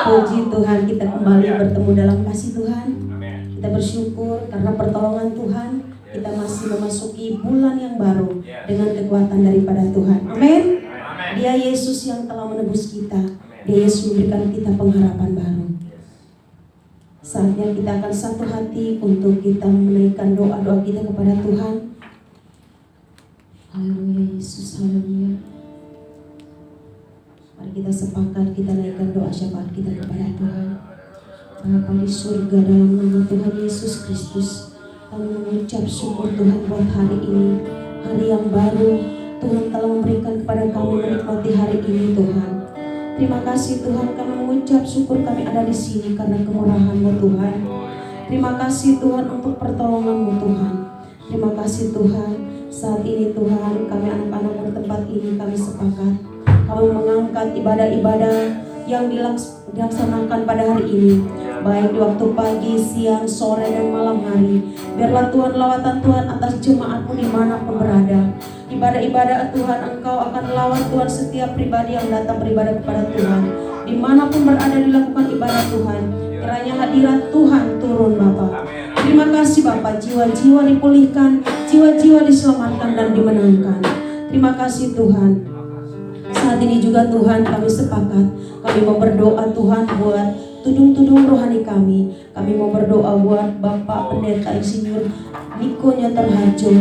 Puji Tuhan, kita kembali bertemu dalam kasih Tuhan. Kita bersyukur karena pertolongan Tuhan. Kita masih memasuki bulan yang baru dengan kekuatan daripada Tuhan. Amin. Dia Yesus yang telah menebus kita. Dia Yesus memberikan kita pengharapan baru. Saatnya kita akan satu hati untuk kita menaikkan doa-doa kita kepada Tuhan. Haleluya Yesus, haleluya. Mari kita sepakat, kita naikkan doa syafaat kita kepada Tuhan. Bapa di surga, dalam nama Tuhan Yesus Kristus, kami mengucap syukur Tuhan buat hari ini, hari yang baru. Tuhan telah memberikan kepada kami menikmati hari ini Tuhan. Terima kasih Tuhan, kami mengucap syukur kami ada di sini karena kemurahan-Mu Tuhan. Terima kasih Tuhan untuk pertolongan-Mu Tuhan. Terima kasih Tuhan, saat ini Tuhan kami anak-anak bertempat ini kami sepakat. Kami mengangkat ibadah-ibadah yang dilaksanakan pada hari ini, baik di waktu pagi, siang, sore, dan malam hari. Biarlah Tuhan lawatan Tuhan atas jemaat-Mu dimanapun berada. Ibadah-ibadah Tuhan, Engkau akan lawat Tuhan setiap pribadi yang datang beribadah kepada Tuhan. Dimanapun berada dilakukan ibadah Tuhan, kiranya hadirat Tuhan turun Bapa. Terima kasih Bapa, jiwa-jiwa dipulihkan, jiwa-jiwa diselamatkan dan dimenangkan. Terima kasih Tuhan. Saat ini juga Tuhan kami sepakat, kami mau berdoa Tuhan buat tudung-tudung rohani kami. Kami mau berdoa buat Bapak Pendeta Insinyur Niko Nyoter Harjo.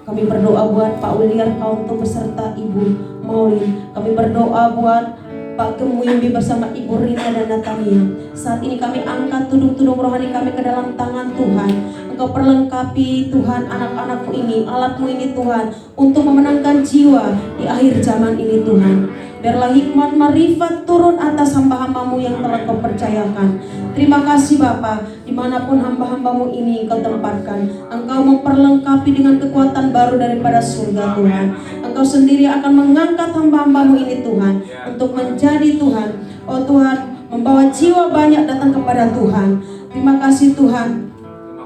Kami berdoa buat Pak William Kaunto beserta Ibu Maulin. Kami berdoa buat Pak Kemuyumbi bersama Ibu Rina dan Natania. Saat ini kami angkat tudung-tudung rohani kami ke dalam tangan Tuhan. Engkau perlengkapi Tuhan anak-anak-Mu ini, alat-Mu ini Tuhan, untuk memenangkan jiwa di akhir zaman ini Tuhan. Biarlah hikmat marifat turun atas hamba-hamba-Mu yang telah Kau percayakan. Terima kasih Bapa, dimanapun hamba-hamba-Mu ini Engkau tempatkan, Engkau memperlengkapi dengan kekuatan baru daripada surga Tuhan. Engkau sendiri akan mengangkat hamba-hamba-Mu ini Tuhan, untuk menjadi Tuhan, oh Tuhan, membawa jiwa banyak datang kepada Tuhan. Terima kasih Tuhan.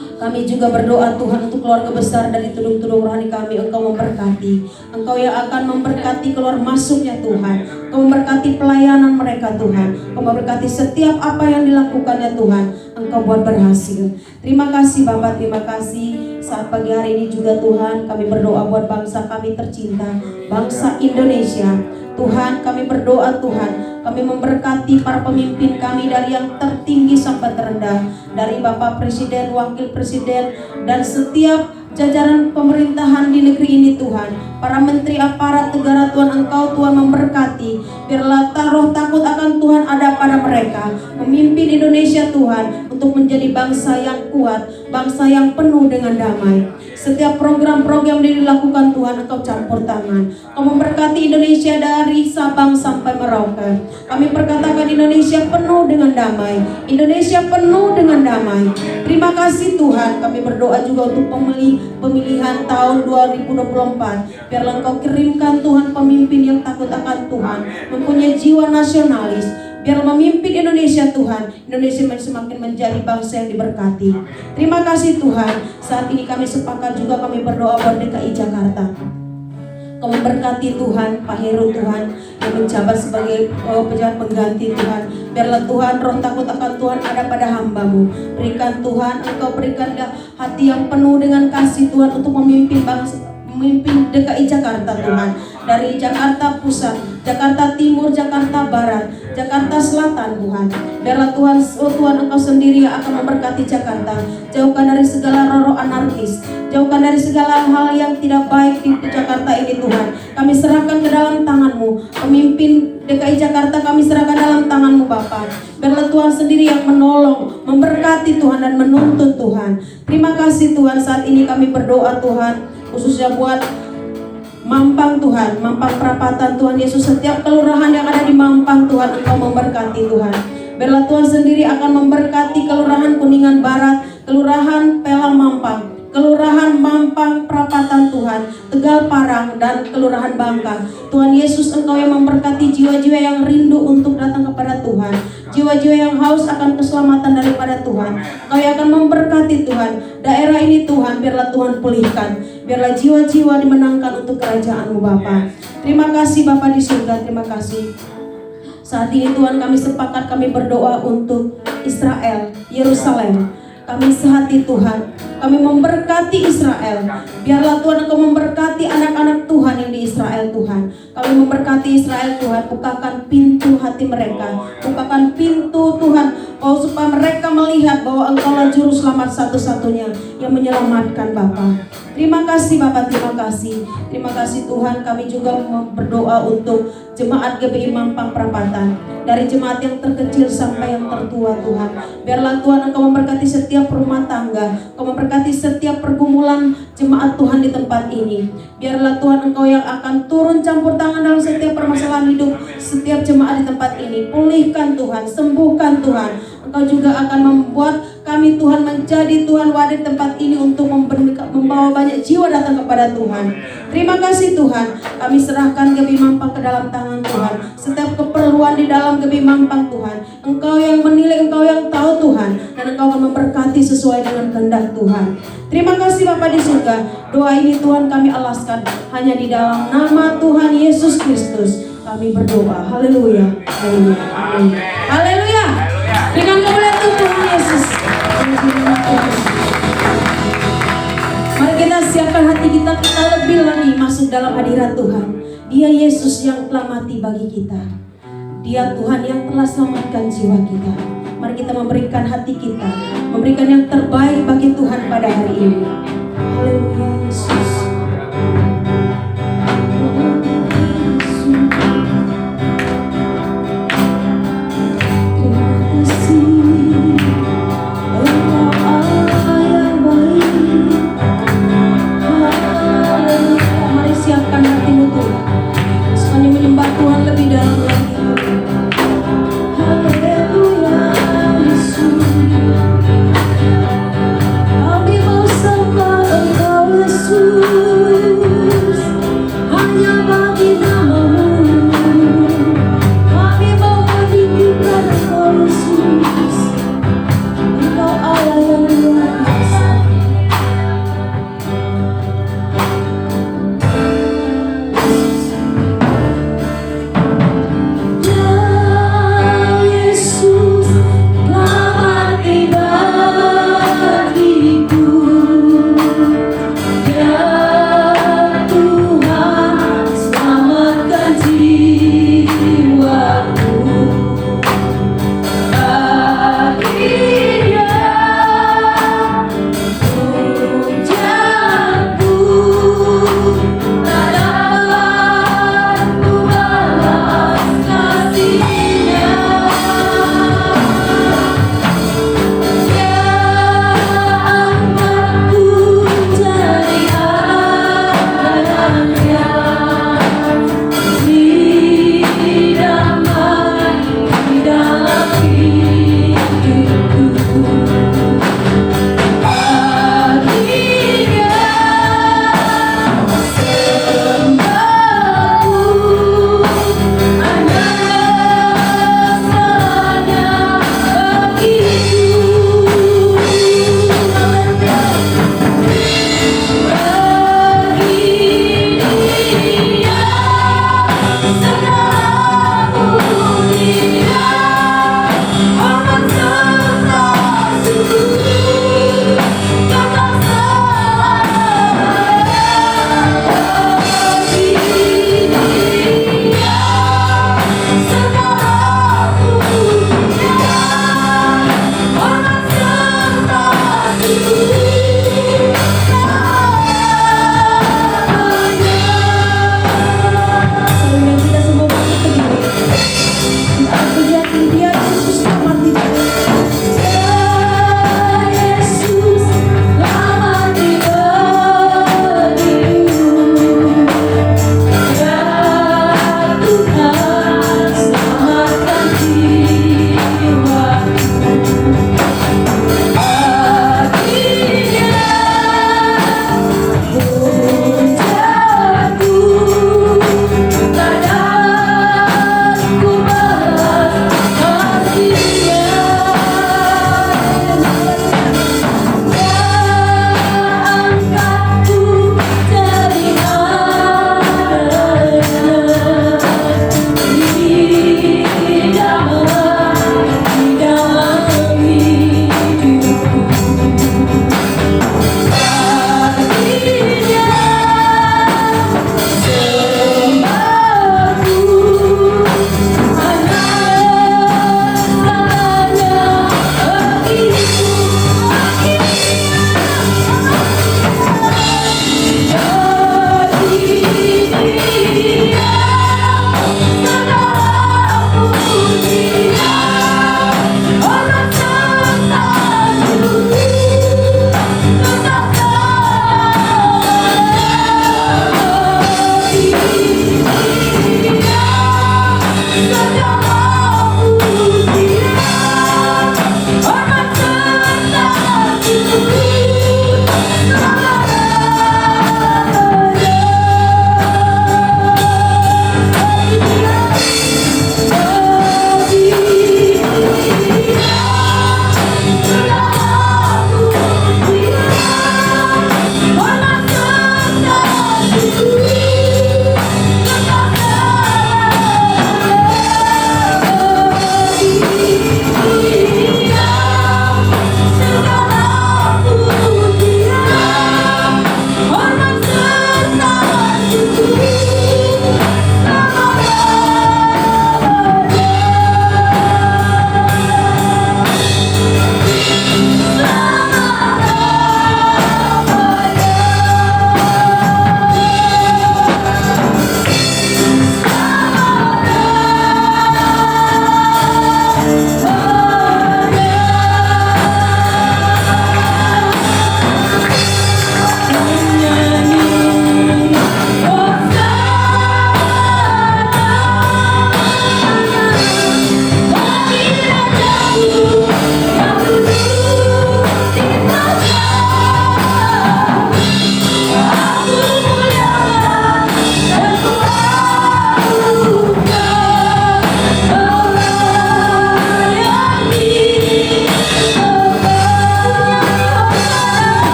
Kami juga berdoa Tuhan untuk keluarga besar dari tudung-tudung rohani kami. Engkau memberkati, Engkau yang akan memberkati keluar masuknya Tuhan. Engkau memberkati pelayanan mereka Tuhan. Engkau memberkati setiap apa yang dilakukannya Tuhan. Engkau buat berhasil. Terima kasih Bapak, terima kasih. Saat pagi hari ini juga Tuhan kami berdoa buat bangsa kami tercinta, bangsa Indonesia. Tuhan kami berdoa Tuhan, kami memberkati para pemimpin kami dari yang tertinggi sampai terendah, dari Bapak Presiden, Wakil Presiden, dan setiap jajaran pemerintahan di negeri ini Tuhan. Para menteri aparat negara Tuhan, Engkau Tuhan memberkati. Biarlah roh takut akan Tuhan ada pada mereka, memimpin Indonesia Tuhan untuk menjadi bangsa yang kuat, bangsa yang penuh dengan damai. Setiap program-program yang dilakukan Tuhan Engkau campur tangan. Kau memberkati Indonesia dari Sabang sampai Merauke. Kami perkatakan Indonesia penuh dengan damai, Indonesia penuh dengan damai. Terima kasih Tuhan. Kami berdoa juga untuk pemilihan tahun 2024. Biarlah Engkau kirimkan Tuhan pemimpin yang takut akan Tuhan, mempunyai jiwa nasionalis. Biar memimpin Indonesia Tuhan, Indonesia semakin menjadi bangsa yang diberkati. Terima kasih Tuhan. Saat ini kami sepakat juga kami berdoa buat DKI Jakarta. Kau memberkati Tuhan Pak Heru Tuhan yang menjabat sebagai pejabat pengganti Tuhan. Biarlah Tuhan roh takut akan Tuhan ada pada hamba-Mu. Berikan Tuhan, Engkau berikan hati yang penuh dengan kasih Tuhan untuk memimpin bangsa, memimpin DKI Jakarta Tuhan. Dari Jakarta Pusat, Jakarta Timur, Jakarta Barat, Jakarta Selatan Tuhan. Biarlah Tuhan, oh Tuhan Engkau sendiri yang akan memberkati Jakarta. Jauhkan dari segala roh anarkis, jauhkan dari segala hal yang tidak baik di Jakarta ini Tuhan. Kami serahkan ke dalam tangan-Mu. Pemimpin DKI Jakarta kami serahkan dalam tangan-Mu Bapa. Biarlah Tuhan sendiri yang menolong, memberkati Tuhan dan menuntun Tuhan. Terima kasih Tuhan. Saat ini kami berdoa Tuhan, khususnya buat Mampang Tuhan, Mampang Perapatan Tuhan Yesus. Setiap kelurahan yang ada di Mampang Tuhan Engkau memberkati Tuhan. Biarlah Tuhan sendiri akan memberkati kelurahan Kuningan Barat, kelurahan Pelang Mampang, kelurahan Mampang Perapatan Tuhan, Tegal Parang, dan kelurahan Bangka. Tuhan Yesus Engkau yang memberkati jiwa-jiwa yang rindu untuk datang kepada Tuhan, jiwa-jiwa yang haus akan keselamatan daripada Tuhan. Engkau yang akan memberkati Tuhan daerah ini Tuhan. Biarlah Tuhan pulihkan, biarlah jiwa-jiwa dimenangkan untuk kerajaan-Mu Bapa. Terima kasih Bapa di surga, terima kasih. Saat ini Tuhan kami sepakat, kami berdoa untuk Israel, Yerusalem. Kami sehati Tuhan, kami memberkati Israel. Biarlah Tuhan Engkau memberkati anak-anak Tuhan yang di Israel Tuhan. Kami memberkati Israel Tuhan, bukakan pintu hati mereka, bukakan pintu Tuhan, supaya mereka melihat bahwa Engkaulah juru selamat satu-satunya yang menyelamatkan Bapa. Terima kasih Bapak, terima kasih. Terima kasih Tuhan, kami juga berdoa untuk jemaat GBI Mampang Perapatan. Dari jemaat yang terkecil sampai yang tertua Tuhan. Biarlah Tuhan Engkau memberkati setiap rumah tangga, Engkau memberkati setiap pergumulan jemaat Tuhan di tempat ini. Biarlah Tuhan Engkau yang akan turun campur tangan dalam setiap permasalahan hidup setiap jemaat di tempat ini. Pulihkan Tuhan, sembuhkan Tuhan. Engkau juga akan membuat kami Tuhan menjadi Tuhan wadah di tempat ini untuk membawa banyak jiwa datang kepada Tuhan. Terima kasih Tuhan, kami serahkan GBI Mampang ke dalam tangan Tuhan. Setiap keperluan di dalam GBI Mampang Tuhan, Engkau yang menilai, Engkau yang tahu Tuhan, dan Engkau akan memberkati sesuai dengan kehendak Tuhan. Terima kasih Bapa di surga. Doa ini Tuhan kami alaskan hanya di dalam nama Tuhan Yesus Kristus. Kami berdoa. Haleluya. Haleluya. Amin. Haleluya. Dengan kemuliaan Tuhan Yesus. Mari kita siapkan hati kita lebih lagi masuk dalam hadirat Tuhan. Dia Yesus yang telah mati bagi kita. Dia Tuhan yang telah selamatkan jiwa kita. Mari kita memberikan hati kita, memberikan yang terbaik bagi Tuhan pada hari ini. Haleluya Yesus. Kami mau sembah Engkau Yesus.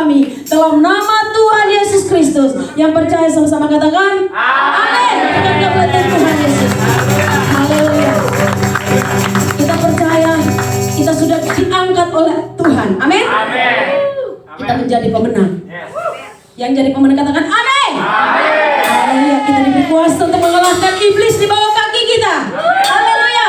kami. Dalam nama Tuhan Yesus Kristus. Yang percaya sama-sama katakan amin. Bukan kebenaran Tuhan Yesus. Haleluya. Kita percaya kita sudah diangkat oleh Tuhan. Amin. Kita menjadi pemenang. Yang jadi pemenang katakan amin. Haleluya. Kita diberi kuasa untuk mengalahkan iblis di bawah kaki kita. Haleluya.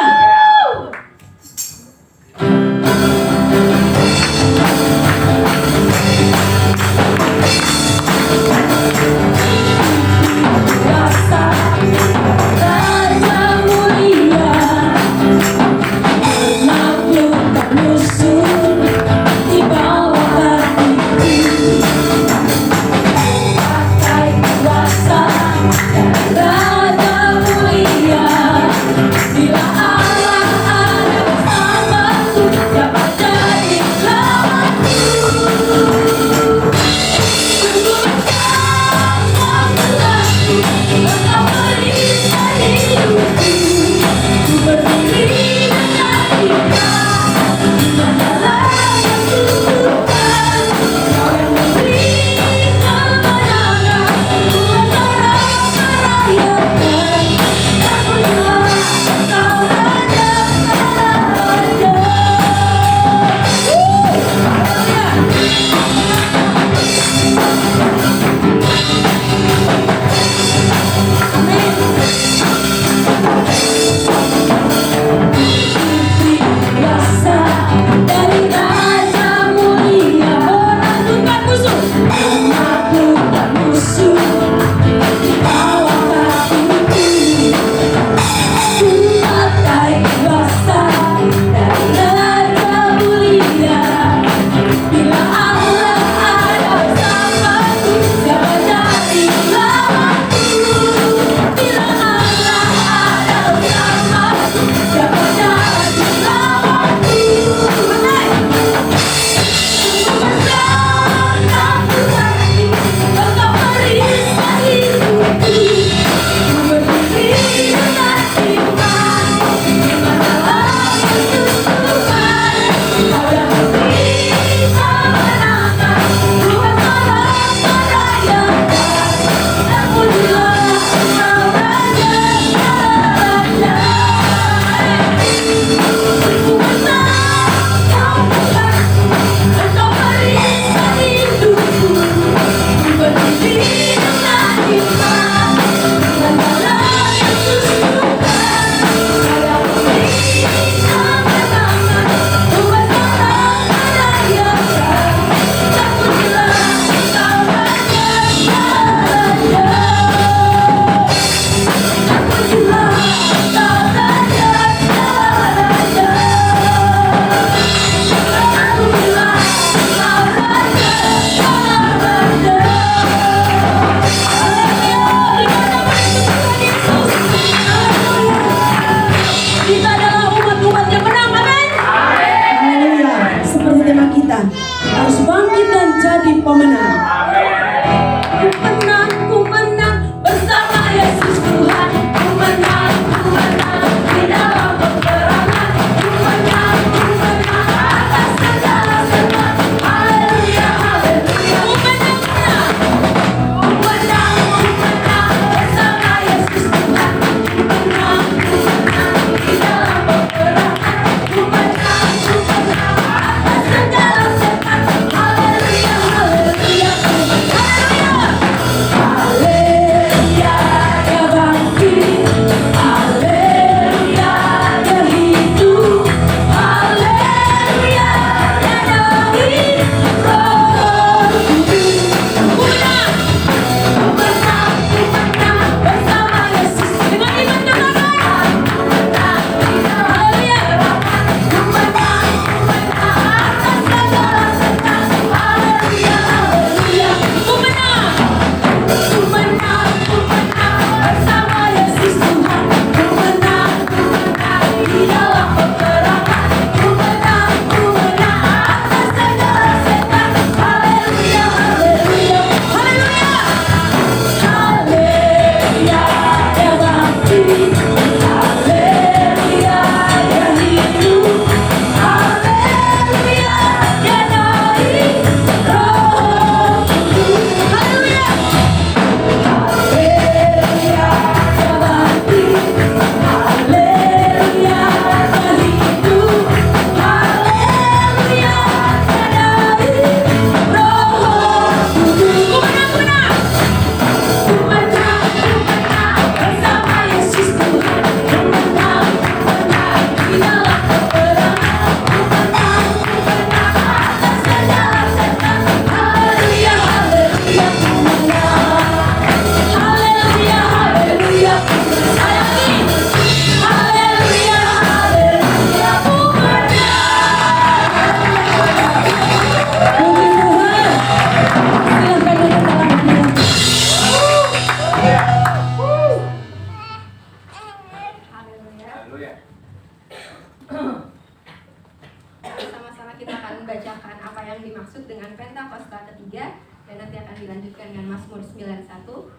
dilanjutkan dengan Mazmur 91.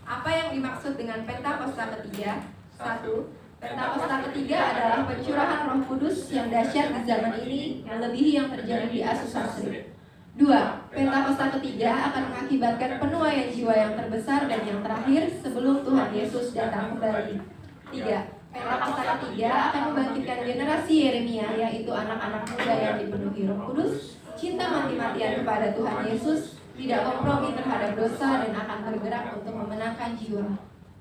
Apa yang dimaksud dengan Pentakosta ketiga? 1. Pentakosta ketiga adalah pencurahan Roh Kudus yang dahsyat di zaman ini, melebihi yang terjadi di Asusas. 2. Pentakosta ketiga akan mengakibatkan penuaian jiwa yang terbesar dan yang terakhir sebelum Tuhan Yesus datang kembali. 3. Pentakosta ketiga akan membangkitkan generasi Yeremia, yaitu anak-anak muda yang dipenuhi Roh Kudus, cinta mati-matian kepada Tuhan Yesus, tidak kompromi terhadap dosa, dan akan bergerak untuk memenangkan jiwa.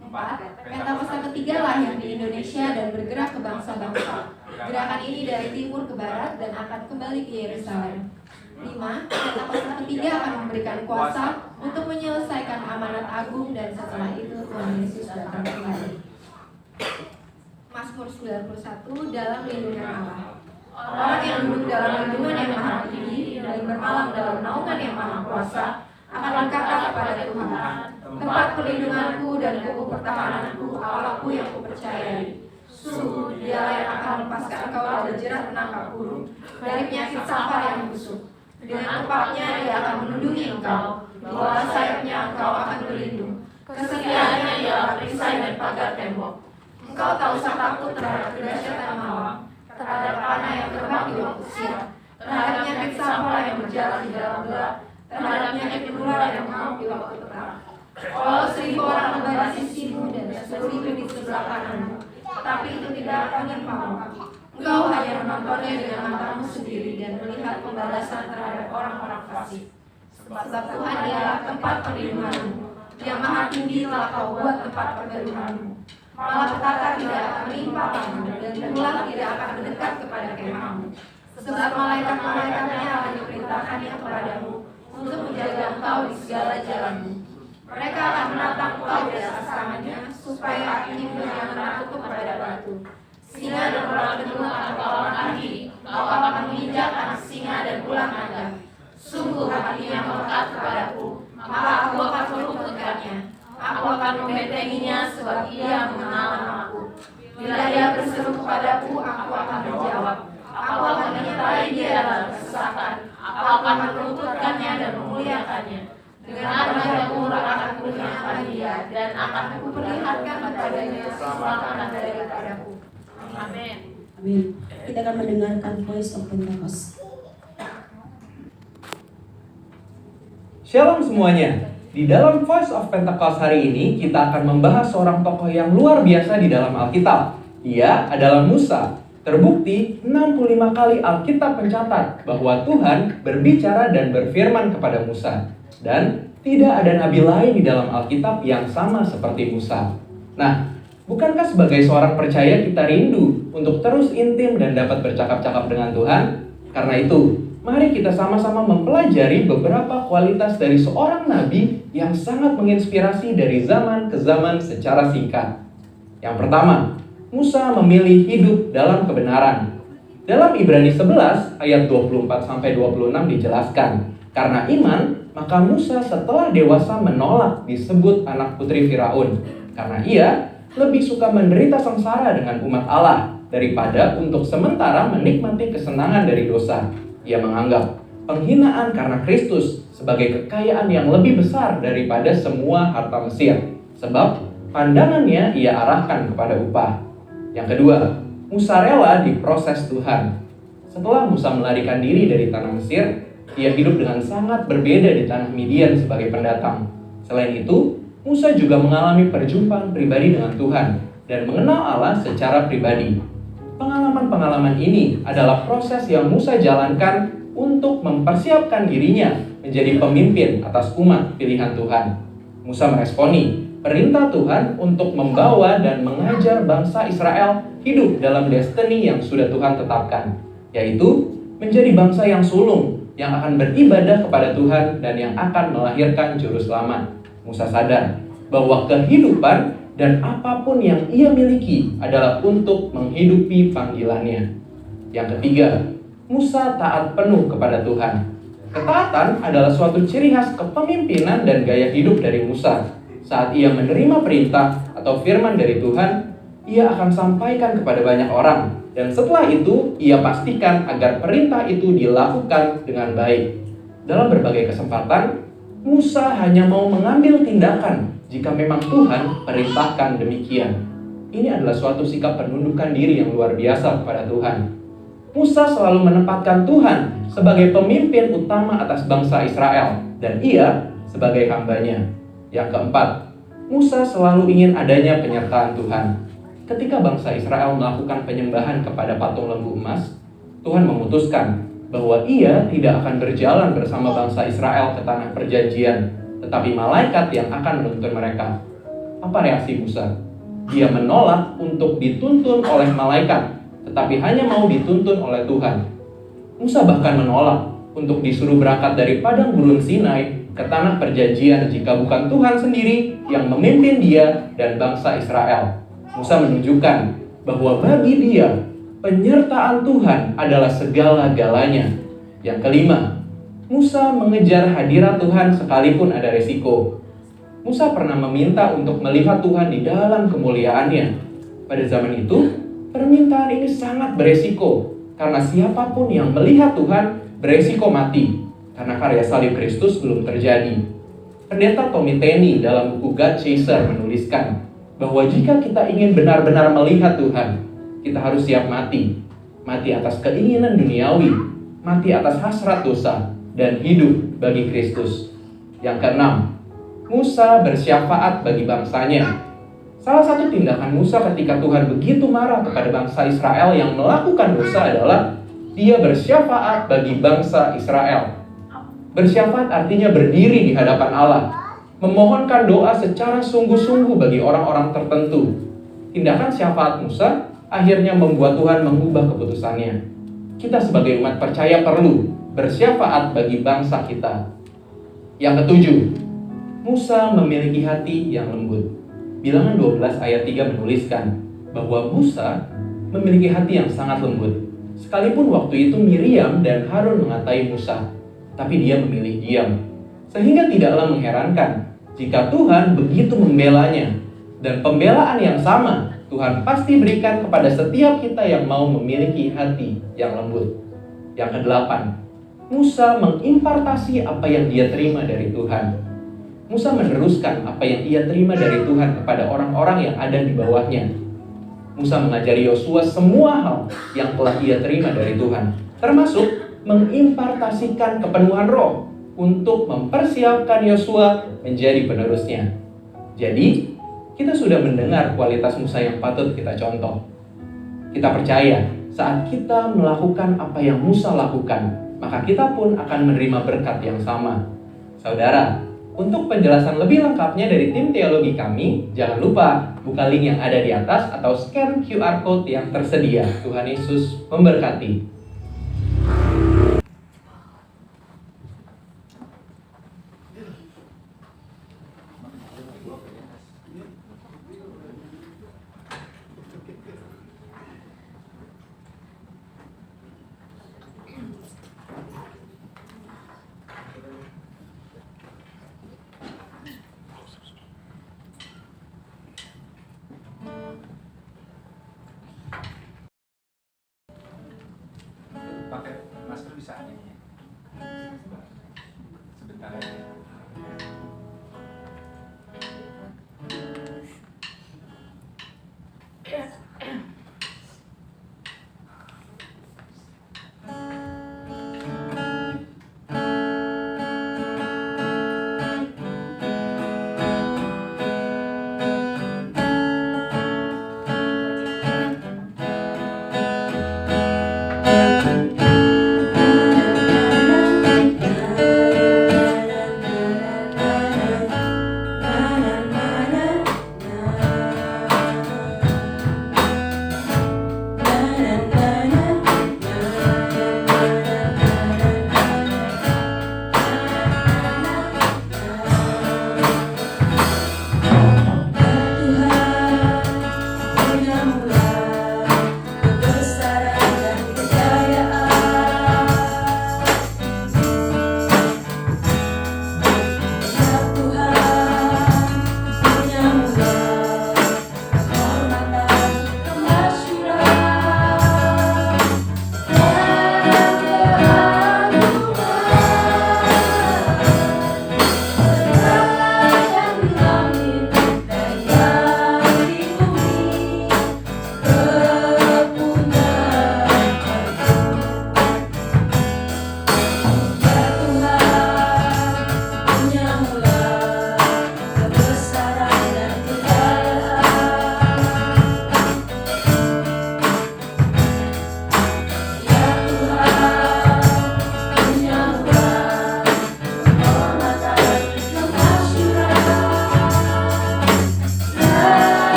4. Pentakosta ketiga lahir di Indonesia dan bergerak ke bangsa-bangsa. Gerakan ini dari timur ke barat dan akan kembali ke Yerusalem. 5. Pentakosta ketiga akan memberikan kuasa untuk menyelesaikan amanat agung dan setelah itu Tuhan Yesus datang kembali. Mazmur 91, dalam lindungan Allah. Orang yang duduk dalam lindungan yang maha tinggi dan bermalam dalam naungan yang maha kuasa akan berkata kepada Tuhan, tempat perlindunganku dan kubu pertahananku, Allahku yang kupercayai. Sungguh Dialah yang akan melepaskan engkau dari jerat penangkap burung, dari penyakit sampar yang busuk. Dengan tepatnya Dia akan melindungi engkau, di bawah sayapnya engkau akan berlindung. Kesetiaannya ialah perisai dan pagar tembok. Engkau tak usah takut terhadap kedahsyatan malam, terhadap panah yang terbang di waktu siang, terhadap penyakit sampar yang berjalan di dalam gelap, terhadap penyakit menular yang maut di waktu petang. Walau 1000 orang tiba di sisimu dan 10.000 di sebelah kananmu, tetapi itu tidak akan menimpamu. Engkau hanya menontonnya dengan matamu sendiri dan melihat pembalasan terhadap orang-orang fasik. Sebab Tuhan ialah tempat perlindunganmu, Dia maha tinggi telah kau buat tempat perlindunganmu. Malapetaka tidak akan menimpa kamu dan ulah tidak akan mendekat kepada kemahmu. Sebab malaikat-malaikatnya akan diperintahkannya kepadamu untuk menjaga engkau di segala jalanmu. Mereka akan menatang engkau di atas tangannya, supaya kakimu jangan tertutup kepada batu. Singa dan ular kedua akan kau angkati, kau akan menginjak anak singa dan ular naga. Sungguh hatinya melekat kepadaku, maka aku akan meluputkannya. Aku akan membentenginya sebab Ia mengenal namaku. Bila Ia berseru kepadaku, aku akan menjawab. Aku akan menyertai dia dalam kesesakan. Aku akan meluputkannya dan memuliakannya. Dengan wajahku akan kulihatkan dia dan akan kuperlihatkan kepadanya keselamatan daripadaku. Amin. Amin. Kita akan mendengarkan Voice of Pentecost. Shalom semuanya. Di dalam Voice of Pentecost hari ini, kita akan membahas seorang tokoh yang luar biasa di dalam Alkitab. Dia adalah Musa. Terbukti 65 kali Alkitab mencatat bahwa Tuhan berbicara dan berfirman kepada Musa. Dan tidak ada nabi lain di dalam Alkitab yang sama seperti Musa. Nah, bukankah sebagai seorang percaya kita rindu untuk terus intim dan dapat bercakap-cakap dengan Tuhan? Karena itu, mari kita sama-sama mempelajari beberapa kualitas dari seorang nabi yang sangat menginspirasi dari zaman ke zaman secara singkat. Yang pertama, Musa memilih hidup dalam kebenaran. Dalam Ibrani 11 ayat 24-26 dijelaskan, karena iman, maka Musa setelah dewasa menolak disebut anak putri Firaun, karena ia lebih suka menderita sengsara dengan umat Allah daripada untuk sementara menikmati kesenangan dari dosa. Ia menganggap penghinaan karena Kristus sebagai kekayaan yang lebih besar daripada semua harta Mesir, sebab pandangannya ia arahkan kepada upah. Yang kedua, Musa rela diproses Tuhan. Setelah Musa melarikan diri dari tanah Mesir, ia hidup dengan sangat berbeda di tanah Midian sebagai pendatang. Selain itu, Musa juga mengalami perjumpaan pribadi dengan Tuhan dan mengenal Allah secara pribadi. Pengalaman-pengalaman ini adalah proses yang Musa jalankan untuk mempersiapkan dirinya menjadi pemimpin atas umat pilihan Tuhan. Musa meresponi perintah Tuhan untuk membawa dan mengajar bangsa Israel hidup dalam destiny yang sudah Tuhan tetapkan, yaitu menjadi bangsa yang sulung, yang akan beribadah kepada Tuhan dan yang akan melahirkan juru selamat. Musa sadar bahwa kehidupan dan apapun yang ia miliki adalah untuk menghidupi panggilannya. Yang ketiga, Musa taat penuh kepada Tuhan. Ketaatan adalah suatu ciri khas kepemimpinan dan gaya hidup dari Musa. Saat ia menerima perintah atau firman dari Tuhan, ia akan sampaikan kepada banyak orang. Dan setelah itu, ia pastikan agar perintah itu dilakukan dengan baik. Dalam berbagai kesempatan, Musa hanya mau mengambil tindakan jika memang Tuhan perintahkan demikian. Ini adalah suatu sikap penundukan diri yang luar biasa kepada Tuhan. Musa selalu menempatkan Tuhan sebagai pemimpin utama atas bangsa Israel, dan ia sebagai hambanya. Yang keempat, Musa selalu ingin adanya penyertaan Tuhan. Ketika bangsa Israel melakukan penyembahan kepada patung lembu emas, Tuhan memutuskan bahwa ia tidak akan berjalan bersama bangsa Israel ke tanah perjanjian, tetapi malaikat yang akan menuntun mereka. Apa reaksi Musa? Dia menolak untuk dituntun oleh malaikat, tetapi hanya mau dituntun oleh Tuhan. Musa bahkan menolak untuk disuruh berangkat dari padang gurun Sinai ke tanah perjanjian jika bukan Tuhan sendiri yang memimpin dia dan bangsa Israel. Musa menunjukkan bahwa bagi dia, penyertaan Tuhan adalah segala-galanya. Yang kelima, Musa mengejar hadirat Tuhan sekalipun ada resiko. Musa pernah meminta untuk melihat Tuhan di dalam kemuliaannya. Pada zaman itu, permintaan ini sangat beresiko, karena siapapun yang melihat Tuhan beresiko mati, karena karya salib Kristus belum terjadi. Pendeta Tommy Tenney dalam buku God Chaser menuliskan bahwa jika kita ingin benar-benar melihat Tuhan, kita harus siap mati. Mati atas keinginan duniawi, mati atas hasrat dosa, dan hidup bagi Kristus. Yang keenam, Musa bersyafaat bagi bangsanya. Salah satu tindakan Musa ketika Tuhan begitu marah kepada bangsa Israel yang melakukan dosa adalah dia bersyafaat bagi bangsa Israel. Bersyafaat artinya berdiri di hadapan Allah, memohonkan doa secara sungguh-sungguh bagi orang-orang tertentu. Tindakan syafaat Musa akhirnya membuat Tuhan mengubah keputusannya. Kita sebagai umat percaya perlu bersyafaat bagi bangsa kita. Yang ketujuh, Musa memiliki hati yang lembut. Bilangan 12 ayat 3 menuliskan bahwa Musa memiliki hati yang sangat lembut. Sekalipun waktu itu Miriam dan Harun mengatai Musa, tapi dia memilih diam. Sehingga tidaklah mengherankan jika Tuhan begitu membelanya. Dan pembelaan yang sama Tuhan pasti berikan kepada setiap kita yang mau memiliki hati yang lembut. Yang kedelapan, Musa mengimpartasi apa yang dia terima dari Tuhan. Musa meneruskan apa yang ia terima dari Tuhan kepada orang-orang yang ada di bawahnya. Musa mengajari Yosua semua hal yang telah ia terima dari Tuhan, termasuk mengimpartasikan kepenuhan roh untuk mempersiapkan Yosua menjadi penerusnya. Jadi, kita sudah mendengar kualitas Musa yang patut kita contoh. Kita percaya saat kita melakukan apa yang Musa lakukan, maka kita pun akan menerima berkat yang sama. Saudara, untuk penjelasan lebih lengkapnya dari tim teologi kami, jangan lupa buka link yang ada di atas atau scan QR Code yang tersedia. Tuhan Yesus memberkati.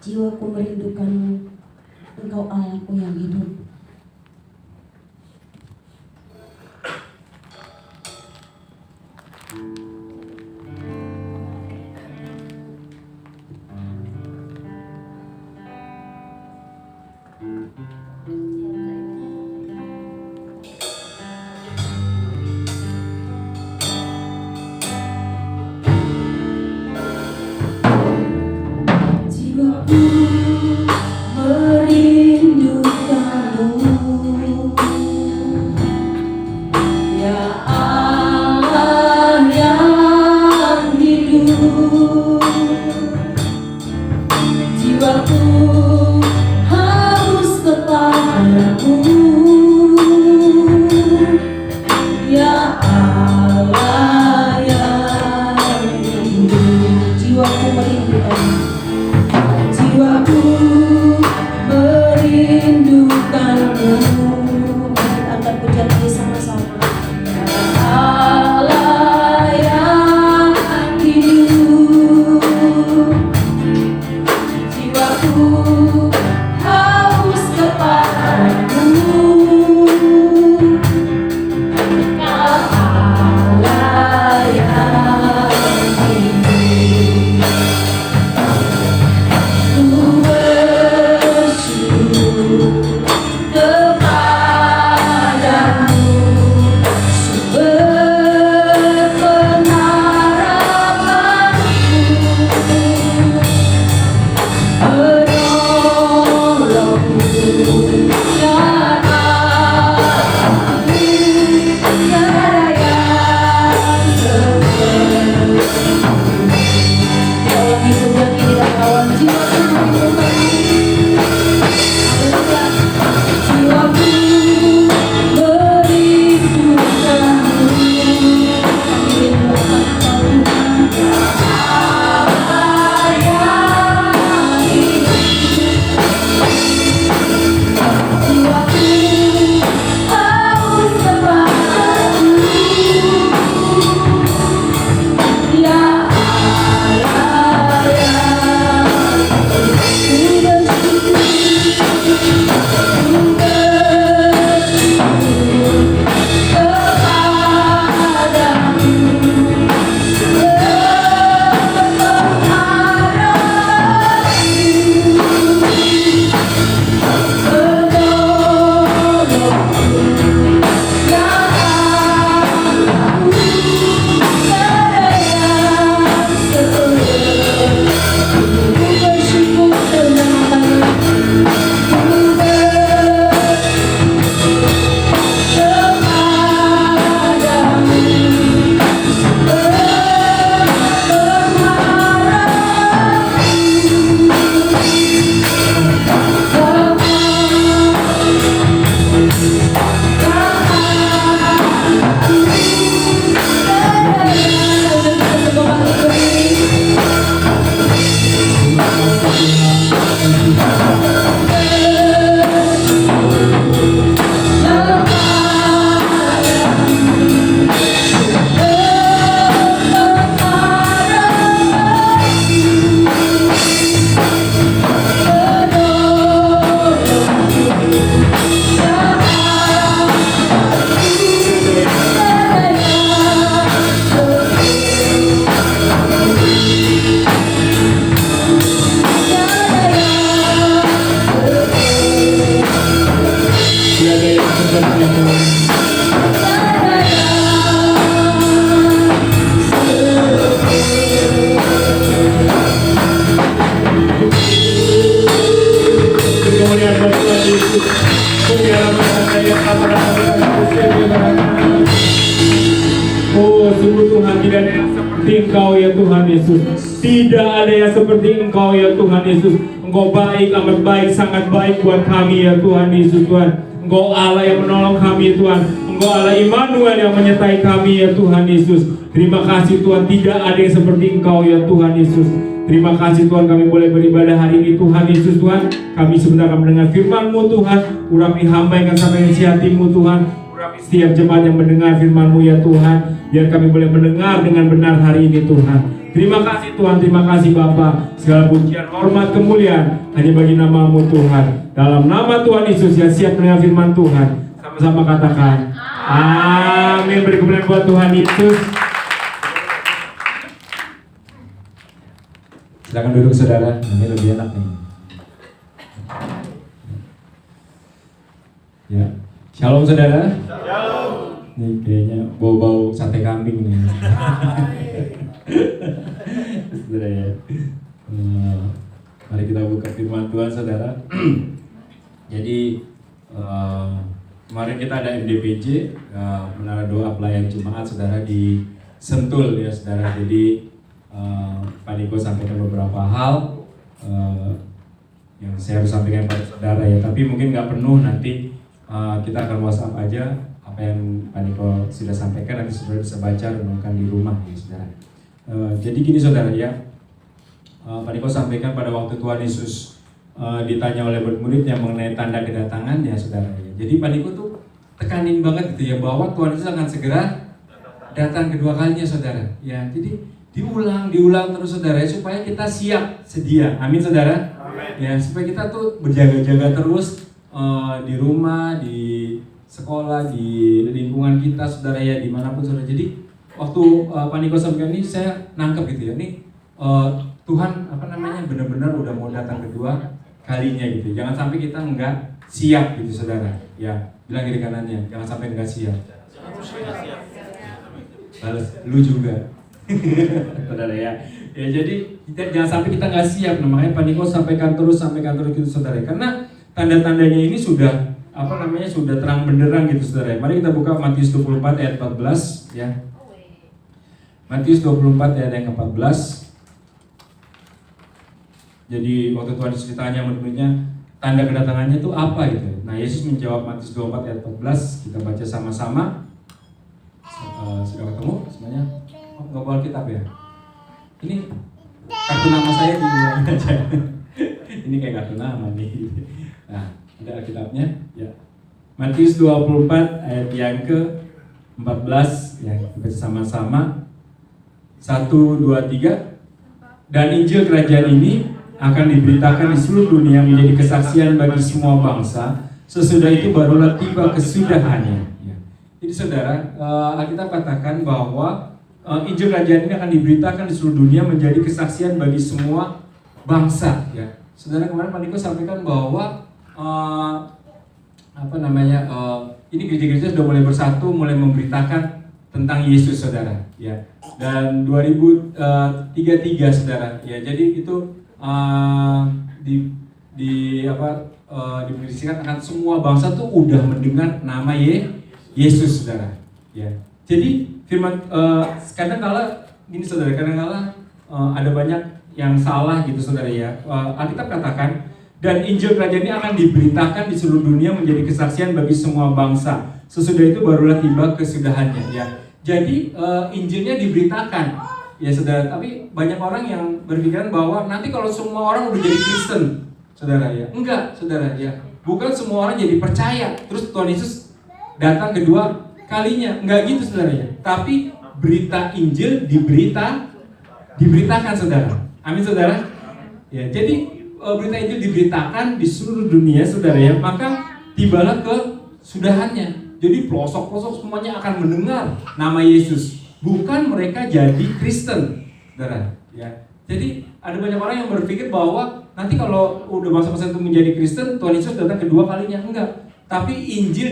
Jiwaku merindukanmu, Engkau Allahku yang hidup. Jiwaku merindukanmu, ya Allah yang hidup. Jiwaku haus kepadamu, ya Allah yang hidup. Jiwaku merindukanmu, jiwaku merindukanmu. Angkat pujian lagi sama-sama. Ya Allah yang hidup, jiwaku haus kepadamu, ya Allah yang hidup. Ku bersyukur kepadamu, sumber pengharapanku, penolongku dan aku, tiada yang sepertimu. Dalam hidup yang ini dan kawan, jiwaku merindukanmu. Haleluya. Jiwaku merindukanmu, rindukan Tuhan. Allah yang hidup. Jiwaku haus kepadamu, ya Allah yang Oh, sungguh Tuhan, tidak ada yang seperti Engkau ya Tuhan Yesus. Tidak ada yang seperti Engkau ya Tuhan Yesus. Engkau baik, amat baik, sangat baik buat kami ya Tuhan Yesus Tuhan. Engkau Allah yang menolong kami ya Tuhan. Engkau Allah Immanuel yang menyertai kami ya Tuhan Yesus. Terima kasih Tuhan, tidak ada yang seperti Engkau ya Tuhan Yesus. Terima kasih Tuhan, kami boleh beribadah hari ini Tuhan Yesus Tuhan. Kami sebentar akan mendengar firman-Mu Tuhan. Urapi hamba yang akan sampai isi hati-Mu Tuhan. Urapi setiap jemaat yang mendengar firman-Mu ya Tuhan. Biar kami boleh mendengar dengan benar hari ini Tuhan. Terima kasih Tuhan, terima kasih Bapa. Segala pujian, hormat, kemuliaan hanya bagi nama-Mu Tuhan. Dalam nama Tuhan Yesus yang siap mendengar firman Tuhan, sama-sama katakan amin. Beri kemuliaan buat Tuhan Yesus. Silakan duduk saudara, ini lebih enak nih. Ya, shalom saudara. Shalom. Ini kayaknya bau-bau sate kambing nih. Saudara ya. Mari kita buka firman Tuhan saudara. Jadi kemarin kita ada MDPJ, Menara Doa Pelayan Jemaat saudara di Sentul ya saudara. Jadi Pak Niko sampaikan beberapa hal yang saya harus sampaikan pada saudara ya. Tapi mungkin nggak penuh, nanti kita akan WhatsApp aja apa yang Pak Niko sudah sampaikan, nanti saudara bisa baca renungkan di rumah ya saudara. Jadi gini saudara ya, Pak Niko sampaikan pada waktu Tuhan Yesus ditanya oleh murid-muridnya mengenai tanda kedatangan ya saudara ya. Jadi Pak Niko tuh tekanin banget gitu ya, bahwa Tuhan Yesus akan segera datang kedua kalinya saudara ya. Jadi diulang terus saudara ya, supaya kita siap sedia. Amin saudara. Amin. Ya, supaya kita tuh berjaga-jaga terus di rumah, di sekolah, di lingkungan kita saudara ya, dimanapun saudara. Jadi waktu Pak Niko sampaikan ini saya nangkep gitu ya, ini Tuhan benar-benar udah mau datang kedua kalinya gitu. Jangan sampai kita enggak siap gitu saudara ya. Bilang kiri kanannya, jangan sampai enggak siap. Balas, lu juga. Saudara ya. Ya jadi jangan sampai kita nggak siap. Nah, makanya Pak Niko sampaikan terus gitu saudara. Karena tanda-tandanya ini sudah sudah terang benderang gitu saudara. Mari kita buka Matius 24 ayat 14 ya. Matius 24 ayat yang 14. Jadi waktu Tuhan Yesus ditanya murid-muridnya tanda kedatangannya itu apa gitu. Nah, Yesus menjawab Matius 24 ayat 14. Kita baca sama-sama. Sudah ketemu semuanya? Oh, nggak bawa kitab ya? Ini kartu nama saya diulangin aja. Ini kayak kartu nama nih. Nah, ada kitabnya ya. Matius 24 ayat yang ke-14 ya, kita sama-sama. 1, 2, 3. Dan Injil kerajaan ini akan diberitakan di seluruh dunia menjadi kesaksian bagi semua bangsa. Sesudah itu barulah tiba kesudahannya. Ya. Jadi saudara, Alkitab katakan bahwa Injil kerajaan ini akan diberitakan di seluruh dunia menjadi kesaksian bagi semua bangsa ya. Saudara, kemarin Pak Niko sampaikan bahwa ini gereja-gereja sudah mulai bersatu, mulai memberitakan tentang Yesus saudara ya. Dan 2033 saudara ya. Jadi itu diprediksikan akan semua bangsa tuh udah mendengar nama Yesus saudara ya. Jadi firman kadang-kala gini saudara, kadang-kala ada banyak yang salah gitu saudara ya. Alkitab katakan dan Injil kerajaan ini akan diberitakan di seluruh dunia menjadi kesaksian bagi semua bangsa. Sesudah itu barulah tiba kesudahannya ya. Jadi Injilnya diberitakan ya saudara. Tapi banyak orang yang berpikiran bahwa nanti kalau semua orang udah jadi Kristen saudara ya. Enggak saudara ya. Bukan semua orang jadi percaya terus Tuhan Yesus datang kedua kalinya, enggak gitu saudara ya. Tapi berita Injil diberitakan saudara. Amin saudara. Ya, jadi berita Injil diberitakan di seluruh dunia saudara ya. Maka tibalah kesudahannya. Jadi pelosok-pelosok semuanya akan mendengar nama Yesus. Bukan mereka jadi Kristen saudara ya. Jadi ada banyak orang yang berpikir bahwa nanti kalau udah bangsa-bangsa itu menjadi Kristen, Tuhan Yesus datang kedua kalinya. Enggak. Tapi Injil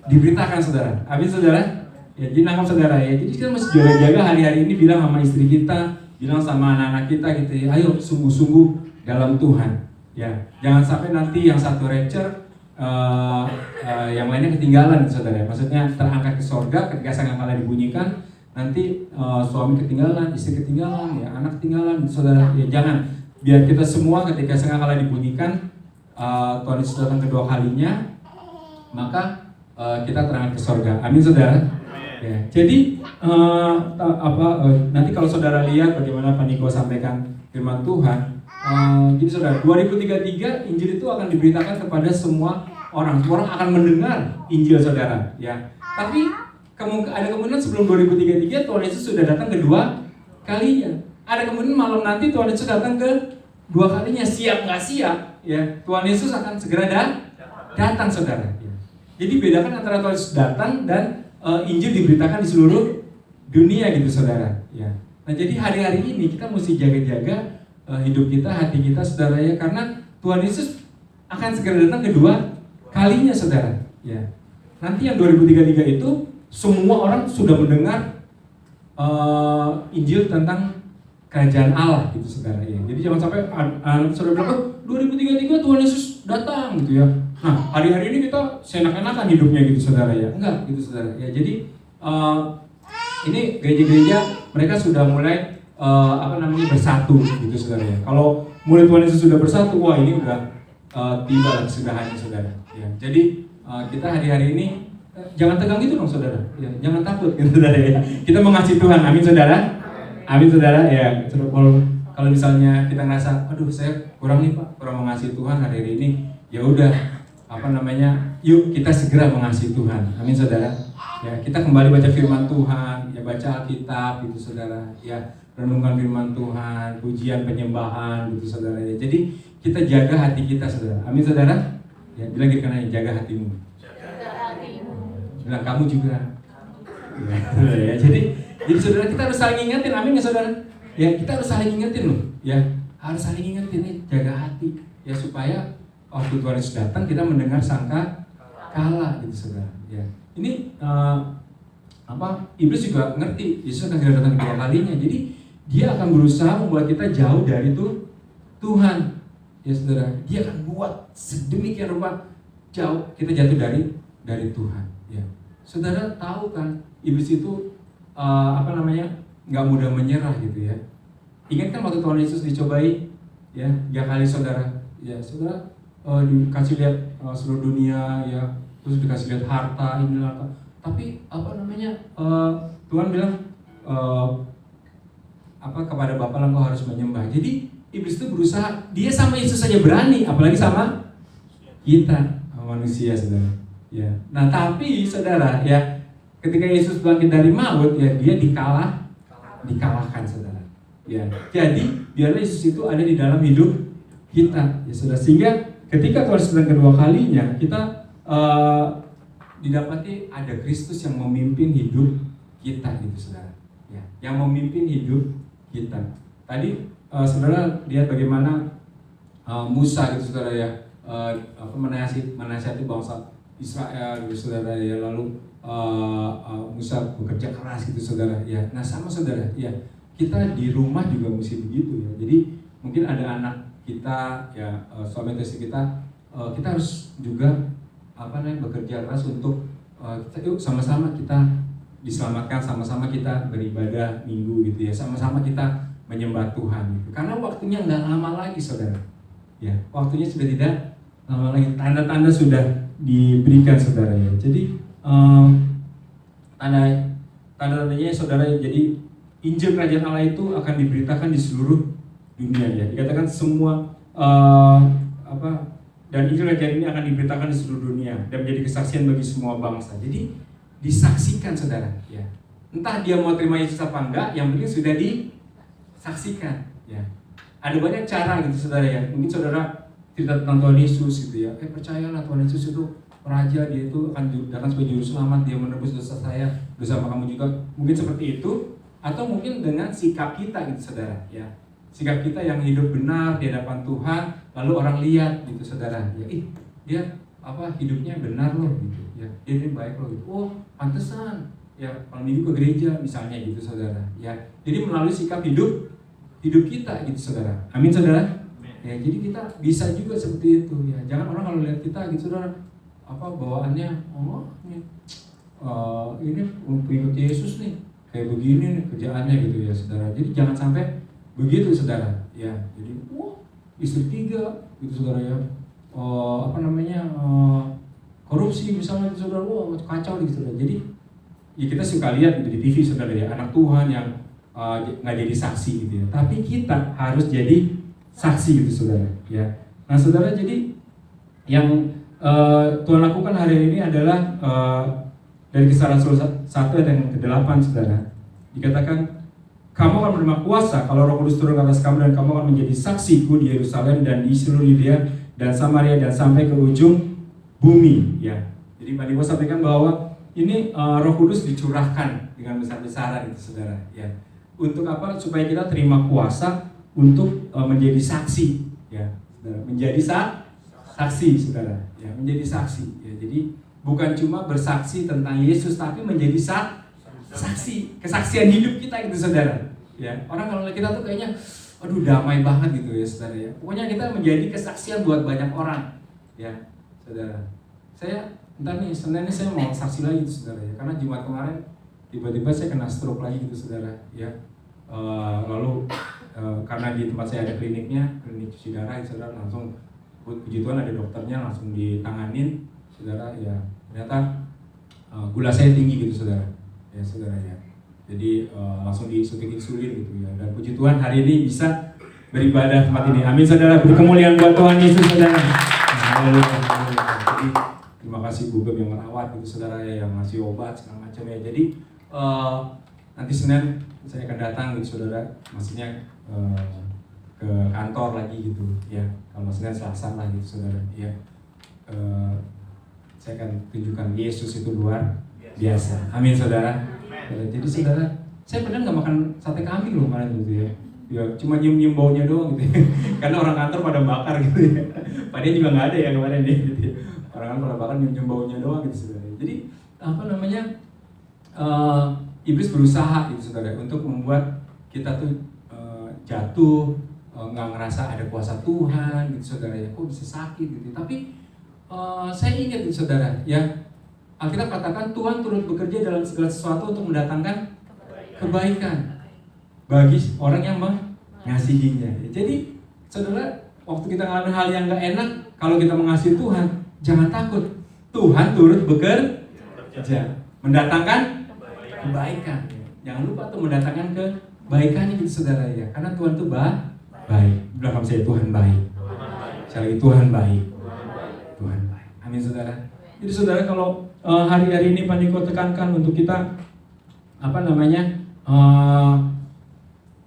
diberitakan saudara. Amin saudara. Ya, jadi nangkap saudara ya. Jadi kita mesti jaga-jaga hari-hari ini, bilang sama istri kita, bilang sama anak-anak kita gitu ya. Ayo sungguh-sungguh dalam Tuhan. Ya, jangan sampai nanti yang satu rapture, yang lainnya ketinggalan saudara. Maksudnya terangkat ke sorga ketika sangkakala dibunyikan, nanti suami ketinggalan, istri ketinggalan, ya anak ketinggalan saudara. Ya jangan. Biar kita semua ketika sangkakala dibunyikan, Tuhan Yesus datang kedua kalinya, maka kita terangkat ke sorga. Amin saudara. Ya, jadi nanti kalau saudara lihat bagaimana Pak Niko sampaikan firman Tuhan, jadi saudara 2033 Injil itu akan diberitakan kepada semua orang. Semua orang akan mendengar Injil saudara. Ya, tapi ada kemungkinan sebelum 2033 Tuhan Yesus sudah datang kedua kalinya. Ada kemudian malam nanti Tuhan Yesus datang ke dua kalinya. Siap nggak siap, ya Tuhan Yesus akan segera datang, saudara. Ya. Jadi bedakan antara Tuhan Yesus datang dan Injil diberitakan di seluruh dunia gitu, saudara. Ya. Nah, jadi hari-hari ini kita mesti jaga-jaga hidup kita, hati kita, saudara ya, karena Tuhan Yesus akan segera datang kedua kalinya, saudara. Ya. Nanti yang 2033 itu semua orang sudah mendengar Injil tentang kerajaan Allah gitu, saudara ya. Jadi jangan sampai saudara bilang 2033 Tuhan Yesus datang gitu ya. Nah, hari-hari ini kita seenak-enakan hidupnya gitu, saudara ya. Enggak gitu, saudara ya. Jadi ini gereja-gereja mereka sudah mulai bersatu gitu, saudara ya. Kalau mulai Tuhan Yesus sudah bersatu, wah ini udah tiba kesudahannya, saudara ya. Jadi kita hari-hari ini jangan tegang gitu dong, saudara ya. Jangan takut gitu, saudara ya. Kita mengasihi Tuhan, amin saudara. Amin saudara ya. Kalau misalnya kita ngerasa aduh saya kurang nih Pak, kurang mengasihi Tuhan hari ini, ya udah yuk kita segera mengasihi Tuhan, amin saudara ya. Kita kembali baca firman Tuhan ya, baca Alkitab gitu, saudara ya. Renungkan firman Tuhan, pujian, penyembahan gitu, saudara ya. Jadi kita jaga hati kita, saudara, amin saudara ya. Bilang gitu, karena jaga hatimu, bilang kamu juga ya. Jadi saudara, kita harus saling ingetin, amin ya saudara ya. Kita harus saling ingetin loh ya, harus saling ingetin nih, jaga hati ya, supaya waktu Tuhan Yesus datang kita mendengar sangka kalah gitu, saudara ya. Ini iblis juga ngerti Yesus akan segera datang kedua kalinya. Jadi dia akan berusaha membuat kita jauh dari Tuhan ya, saudara. Dia akan buat sedemikian rupa jauh kita jatuh dari Tuhan ya. Saudara tahu kan, iblis itu nggak mudah menyerah gitu ya. Ingat kan waktu Tuhan Yesus dicobai ya 3 kali, saudara ya. Saudara dikasih lihat seluruh dunia ya, terus dikasih lihat harta ini harta. Tapi Tuhan bilang kepada Bapa engkau harus menyembah. Jadi iblis itu berusaha, dia sama Yesus saja berani, apalagi sama kita manusia, saudara ya. Nah tapi saudara ya, ketika Yesus bangkit dari maut ya, dia dikalahkan, saudara ya. Jadi biarlah Yesus itu ada di dalam hidup kita ya, saudara, sehingga ketika Tuhan sedang kedua kalinya kita didapati ada Kristus yang memimpin hidup kita gitu, saudara ya, yang memimpin hidup kita. Tadi saudara lihat bagaimana Musa gitu, saudara ya, menasihati bangsa Israel gitu, saudara ya. Lalu Musa bekerja keras gitu, saudara ya. Nah sama saudara ya, kita di rumah juga mesti begitu ya. Jadi mungkin ada anak kita ya, suami istri kita harus juga bekerja keras untuk yuk sama-sama kita diselamatkan, sama-sama kita beribadah minggu gitu ya, sama-sama kita menyembah Tuhan gitu. Karena waktunya nggak lama lagi, saudara ya. Waktunya sudah tidak lama lagi, tanda-tanda sudah diberikan, saudara ya. Jadi tanda-tandanya, saudara, jadi Injil Kerajaan Allah itu akan diberitakan di seluruh dunia ya. Dikatakan semua dan Injil Kerajaan ini akan diberitakan di seluruh dunia dan menjadi kesaksian bagi semua bangsa. Jadi disaksikan, saudara ya. Entah dia mau terima Yesus apa enggak, yang penting sudah disaksikan ya. Ada banyak cara gitu, saudara ya. Mungkin saudara cerita tentang Tuhan Yesus gitu ya. Percayalah Tuhan Yesus itu Raja, dia itu akan datang sebagai juru selamat, dia menebus dosa saya, dosa kamu juga. Mungkin seperti itu, atau mungkin dengan sikap kita gitu, saudara ya. Sikap kita yang hidup benar di hadapan Tuhan, lalu orang lihat gitu, saudara ya, dia hidupnya benar loh gitu ya, dia baik loh gitu. Oh pantesan ya kalau minggu ke gereja misalnya gitu, saudara ya. Jadi melalui sikap hidup kita gitu, saudara, amin saudara ya. Jadi kita bisa juga seperti itu ya. Jangan orang kalau lihat kita gitu, saudara, bawaannya ini pengikut Yesus nih, kayak begini nih kerjaannya gitu ya, saudara. Jadi jangan sampai begitu, saudara ya. Jadi istri 3 gitu, saudara ya. Korupsi misalnya gitu, saudara, kacau gitu, saudara. Jadi ya kita suka lihat gitu di TV, saudara ya, anak Tuhan yang nggak jadi saksi gitu ya. Tapi kita harus jadi saksi gitu, saudara ya. Nah saudara, jadi yang Tuhan lakukan hari ini adalah dari Kisah Rasul 1 ayat yang ke-8, saudara. Dikatakan kamu akan menerima kuasa kalau Roh Kudus turun ke atas kamu, dan kamu akan menjadi saksiku di Yerusalem dan di seluruh Yudea dan Samaria dan sampai ke ujung bumi. Ya, jadi Pak Niko sampaikan bahwa ini Roh Kudus dicurahkan dengan besar-besaran itu saudara. Ya, untuk apa? Supaya kita terima kuasa untuk menjadi saksi. Ya, saudara. Menjadi saksi saudara. Ya, menjadi saksi. Ya, jadi bukan cuma bersaksi tentang Yesus, tapi menjadi saksi, kesaksian hidup kita gitu saudara. Ya, orang kalau kita tuh kayaknya aduh damai banget gitu ya saudara ya. Pokoknya kita menjadi kesaksian buat banyak orang. Ya, saudara. Saya entar nih Senin ini saya mau saksi lagi gitu saudara ya. Karena Jumat kemarin tiba-tiba saya kena stroke lagi gitu saudara ya. Lalu karena di tempat saya ada klinik cuci darah gitu, saudara, langsung puji Tuhan ada dokternya, langsung ditanganin saudara ya. Ternyata gula saya tinggi gitu saudara. Ya saudara ya. Jadi langsung disuntik insulin gitu ya. Dan puji Tuhan hari ini bisa beribadah tempat ini. Amin saudara. Beri kemuliaan buat Tuhan Yesus saudara. Jadi terima kasih Bu Gem yang merawat gitu saudara ya, yang ngasih obat segala macam ya. Jadi nanti Senin saya akan datang gitu saudara. Maksudnya ke kantor lagi gitu ya. Kalau Senin Selasa lah gitu saudara ya. Saya akan tunjukkan Yesus itu luar biasa. Amin saudara. Jadi saudara, saya pernah nggak makan sate kambing loh kemarin gitu ya. Ya cuma nyium baunya doang gitu ya. Karena orang kantor pada bakar gitu ya. Padahal juga nggak ada ya kemarin nih gitu ya. Orang kantor pada bakar nyium baunya doang gitu saudara. Jadi apa namanya, iblis berusaha gitu saudara untuk membuat kita tuh jatuh, nggak ngerasa ada kuasa Tuhan gitu saudara ya. Kok bisa sakit gitu. Tapi saya ingat gitu saudara ya. Alkitab katakan Tuhan turut bekerja dalam segala sesuatu untuk mendatangkan kebaikan bagi orang yang mengasihinya. Jadi saudara, waktu kita ngalamin hal yang gak enak, kalau kita mengasihi Tuhan, jangan takut. Tuhan turut bekerja, mendatangkan kebaikan. Jangan lupa tuh mendatangkan kebaikan itu saudara ya. Karena Tuhan tuh baik. Belakang saya Tuhan baik. Sekali lagi Tuhan baik. Tuhan baik. Amin saudara. Jadi saudara, kalau hari-hari ini Pak Niko tekankan untuk kita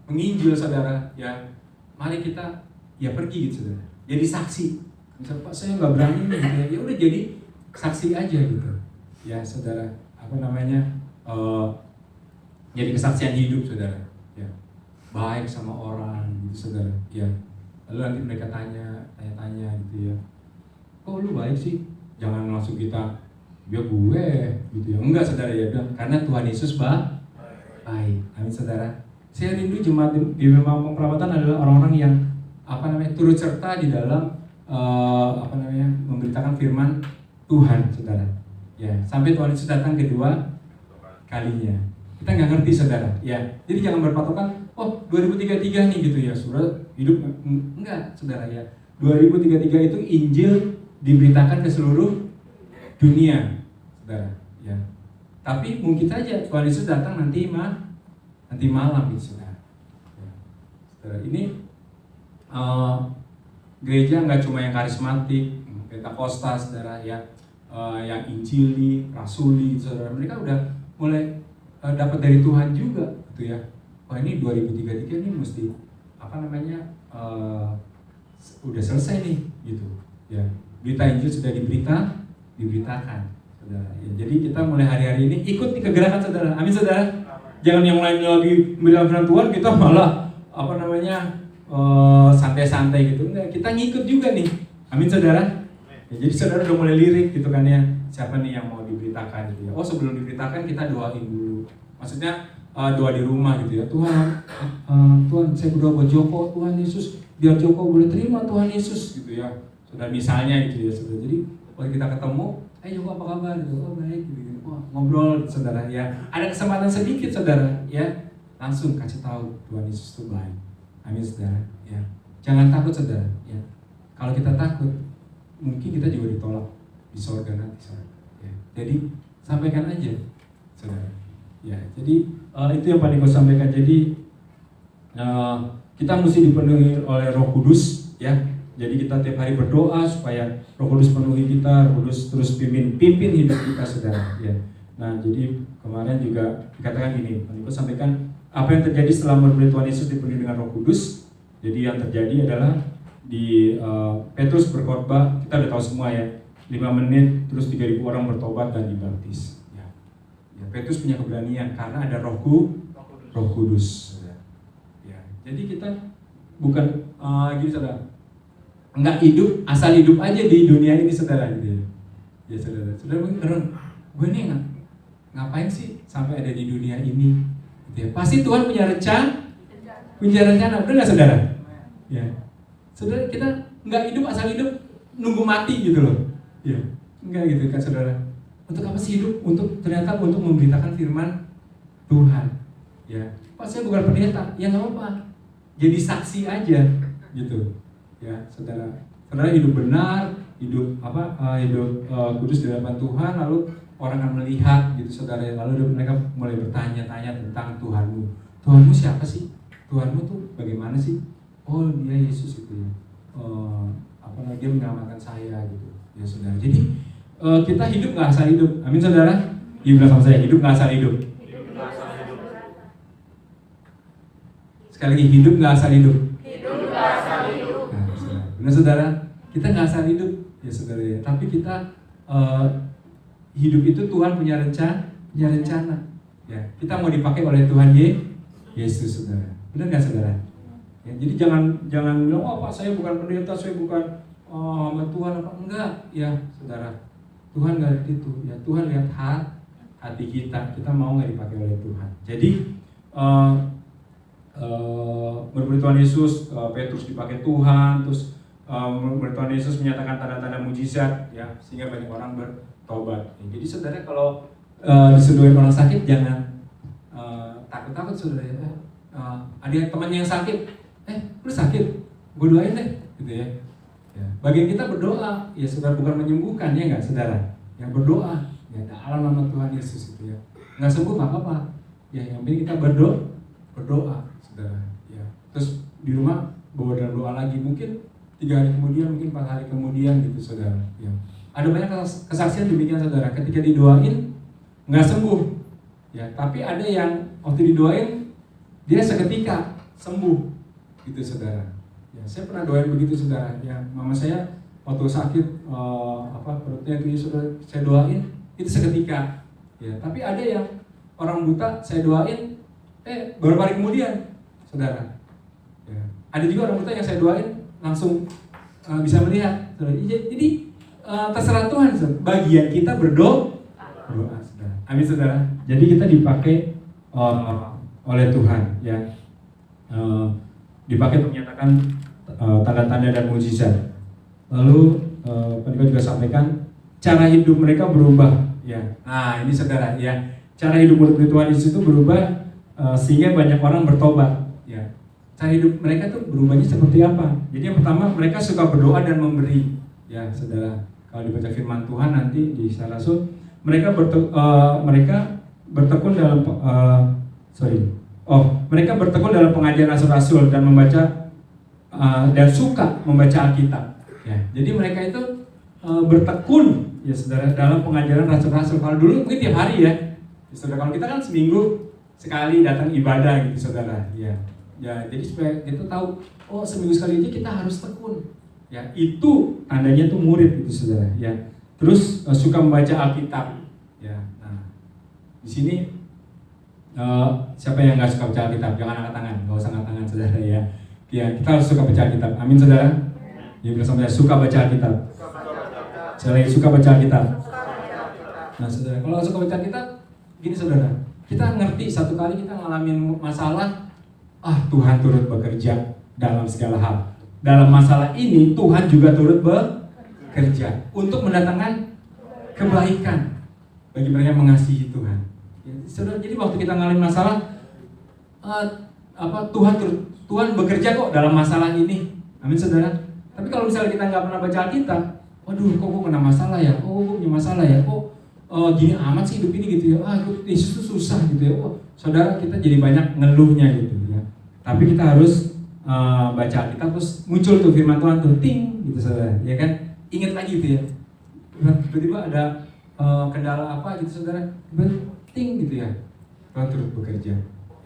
menginjil saudara ya, mari kita ya pergi gitu saudara, jadi saksi. Misal Pak saya nggak berani nih gitu ya, udah jadi saksi aja gitu ya saudara, jadi kesaksian hidup saudara ya, baik sama orang gitu saudara ya. Lalu nanti mereka tanya gitu ya, kok lu baik sih? Jangan langsung kita ya gue gitu ya, enggak saudara ya, karena Tuhan Yesus baik. Amin saudara. Saya rindu jemaat di Memang Perawatan adalah orang-orang yang turut serta di dalam memberitakan firman Tuhan saudara ya, sampai Tuhan Yesus datang kedua kalinya. Kita nggak ngerti saudara ya, jadi jangan berpatokan 2033 nih gitu ya, surat hidup. Enggak saudara ya, 2033 itu Injil diberitakan ke seluruh dunia saudara ya. Tapi mungkin saja Tuhan Yesus datang nanti malam gitu saudara ya. Saudara, ini gereja nggak cuma yang karismatik, Pentakosta saudara ya, yang Injili, Rasuli saudara, mereka udah mulai dapat dari Tuhan juga gitu ya. Wah ini 2033 ini mesti udah selesai nih gitu ya. Berita Injil sudah diberitakan saudara ya. Jadi kita mulai hari-hari ini ikut di kegerakan saudara. Amin saudara. Jangan yang lain lagi bilang firman Tuhan kita malah santai-santai gitu. Enggak, kita ngikut juga nih. Amin saudara ya. Jadi saudara udah mulai lirik gitu kan ya, siapa nih yang mau diberitakan gitu ya. Sebelum diberitakan kita doain dulu, maksudnya doa di rumah gitu ya. Tuhan saya berdoa buat Joko, Tuhan Yesus biar Joko boleh terima Tuhan Yesus gitu ya. Saudara misalnya gitu ya saudara. Jadi waktu kita ketemu, Joko apa kabar gitu, baik gitu. Ngobrol saudara ya. Ada kesempatan sedikit saudara ya, langsung kasih tahu Tuhan Yesus itu baik. Amin saudara ya. Jangan takut saudara ya. Kalau kita takut, mungkin kita juga ditolak di surga nanti saudara ya. Jadi sampaikan aja saudara ya. Jadi itu yang paling gue sampaikan. Jadi kita mesti dipenuhi oleh Roh Kudus ya. Jadi kita tiap hari berdoa supaya Roh Kudus penuhi kita, Roh Kudus terus pimpin hidup kita saudara ya. Nah jadi kemarin juga dikatakan gini, Pak Niko sampaikan apa yang terjadi setelah murid Tuhan Yesus dipenuhi dengan Roh Kudus? Jadi yang terjadi adalah di Petrus berkhotbah, kita udah tahu semua ya, 5 menit terus 3.000 orang bertobat dan dibaptis. Ya, Petrus punya keberanian karena ada Roh Kudus. Ya, jadi kita bukan gini saudara, nggak hidup asal hidup aja di dunia ini saudara gitu ya. Ya saudara mungkin gue nih ngapain sih sampai ada di dunia ini? Gitu ya. Pasti Tuhan punya rencana, benar nggak saudara? Ya, saudara kita nggak hidup asal hidup nunggu mati gitu loh. Ya, enggak gitu kan saudara. Untuk apa sih hidup? Ternyata untuk memberitakan firman Tuhan. Ya, Pak saya bukan pendeta, ya nggak apa-apa. Jadi saksi aja gitu. Ya, saudara hidup benar, hidup kudus di hadapan Tuhan, lalu orang akan melihat gitu saudara, lalu mereka mulai bertanya-tanya tentang Tuhanmu. Tuhanmu siapa sih? Tuhanmu tuh bagaimana sih? Oh dia Yesus itu ya. Dia menyelamatkan saya gitu ya saudara. Jadi kita hidup nggak asal hidup. Amin saudara. Ibu bilang sama saya, hidup nggak asal hidup. Sekali lagi, hidup nggak asal hidup. Nah, benar saudara, kita nggak asal hidup ya saudara ya. Tapi kita hidup itu Tuhan punya rencana. Ya, kita mau dipakai oleh Tuhan Yesus saudara. Benar nggak saudara? Ya, jadi jangan bilang, oh Pak saya bukan pendeta, saya bukan hamba Tuhan apa enggak ya saudara. Tuhan nggak itu ya. Tuhan lihat hati kita mau nggak dipakai oleh Tuhan. Jadi murid Tuhan Yesus, Petrus dipakai Tuhan, terus murid Tuhan Yesus menyatakan tanda-tanda mujizat ya, sehingga banyak orang bertobat. Ya, jadi saudara kalau diseduhin orang sakit jangan takut-takut saudara ya. Ada temannya yang sakit, lu sakit, gue doain deh, gitu ya. Bagian kita berdoa, ya saudara, bukan menyembuhkan ya nggak saudara, yang berdoa, ya dalam nama Tuhan Yesus itu ya. Nggak sembuh nggak apa-apa, ya yang penting kita berdoa, saudara. Ya. Terus di rumah bawa dalam doa lagi, mungkin 3 hari kemudian, mungkin 4 hari kemudian gitu saudara. Ya. Ada banyak kesaksian demikian saudara, ketika didoain nggak sembuh, ya. Tapi ada yang waktu didoain dia seketika sembuh, gitu saudara. Ya, saya pernah doain begitu saudara. Ya, mama saya waktu sakit perutnya itu saudara, saya doain itu seketika. Ya, tapi ada yang orang buta saya doain, beberapa hari kemudian, saudara. Ya, ada juga orang buta yang saya doain langsung bisa melihat. Saudara. Jadi terserah Tuhan. Saudara. Bagian kita berdoa, saudara. Amin saudara. Jadi kita dipakai oleh Tuhan, ya. Dipakai untuk menyatakan tanda-tanda dan mujizat. Lalu pendeta juga sampaikan cara hidup mereka berubah, ya. Nah ini saudara, ya, cara hidup murid Tuhan Yesus itu berubah sehingga banyak orang bertobat, ya. Cara hidup mereka tuh berubahnya seperti apa? Jadi yang pertama, mereka suka berdoa dan memberi, ya saudara. Kalau dibaca firman Tuhan nanti di Kisah Rasul, mereka bertekun dalam mereka bertekun dalam pengajaran rasul-rasul dan membaca dan suka membaca Alkitab. Ya, jadi mereka itu bertekun ya saudara dalam pengajaran rasul-rasul. Kalau dulu mungkin tiap hari ya, saudara. Kalau kita kan seminggu sekali datang ibadah gitu saudara. Ya, jadi supaya kita tahu, oh seminggu sekali aja kita harus tekun. Ya, itu tandanya tuh murid itu saudara. Ya, terus suka membaca Alkitab. Ya, nah di sini siapa yang nggak suka baca Alkitab? Jangan angkat tangan, nggak usah angkat tangan saudara ya. Ya, kita harus suka baca Alkitab. Amin saudara. Ya, bilang sama saya, suka baca Alkitab. Saya lagi suka baca Alkitab. Nah saudara, kalau suka baca Alkitab, gini saudara, kita ngerti satu kali kita ngalamin masalah, Tuhan turut bekerja dalam segala hal. Dalam masalah ini Tuhan juga turut bekerja untuk mendatangkan kebaikan bagi mereka yang mengasihi Tuhan. Saudara, jadi waktu kita ngalamin masalah, Tuhan bekerja kok dalam masalah ini. Amin saudara. Tapi kalau misalnya kita nggak pernah baca Alkitab, waduh, kok gue kena masalah ya? Gue punya masalah ya? Gini amat sih hidup ini gitu ya? Yesus itu susah gitu ya? Saudara, kita jadi banyak ngeluhnya gitu ya. Tapi kita harus baca Alkitab, terus muncul tuh firman Tuhan tuh, ting gitu saudara, ya kan? Ingat lagi gitu ya. Tiba-tiba ada kendala apa gitu saudara, ting gitu ya. Tuhan turut bekerja.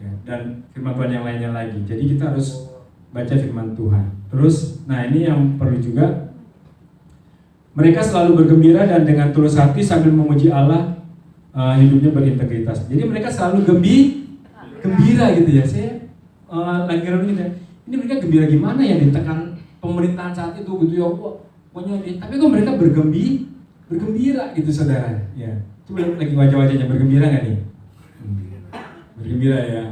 ya, dan firman Tuhan yang lainnya lagi. Jadi kita harus baca firman Tuhan. Terus, nah ini yang perlu juga, mereka selalu bergembira dan dengan tulus hati sambil memuji Allah, hidupnya berintegritas. Jadi mereka selalu gembira gitu ya. Saya lagi renungin ya, ini mereka gembira gimana ya ditekan pemerintahan saat itu gitu ya, pokoknya dia. Tapi kok mereka bergembira gitu saudara. Ya, coba lagi wajah-wajahnya bergembira nggak nih? Bergembira ya,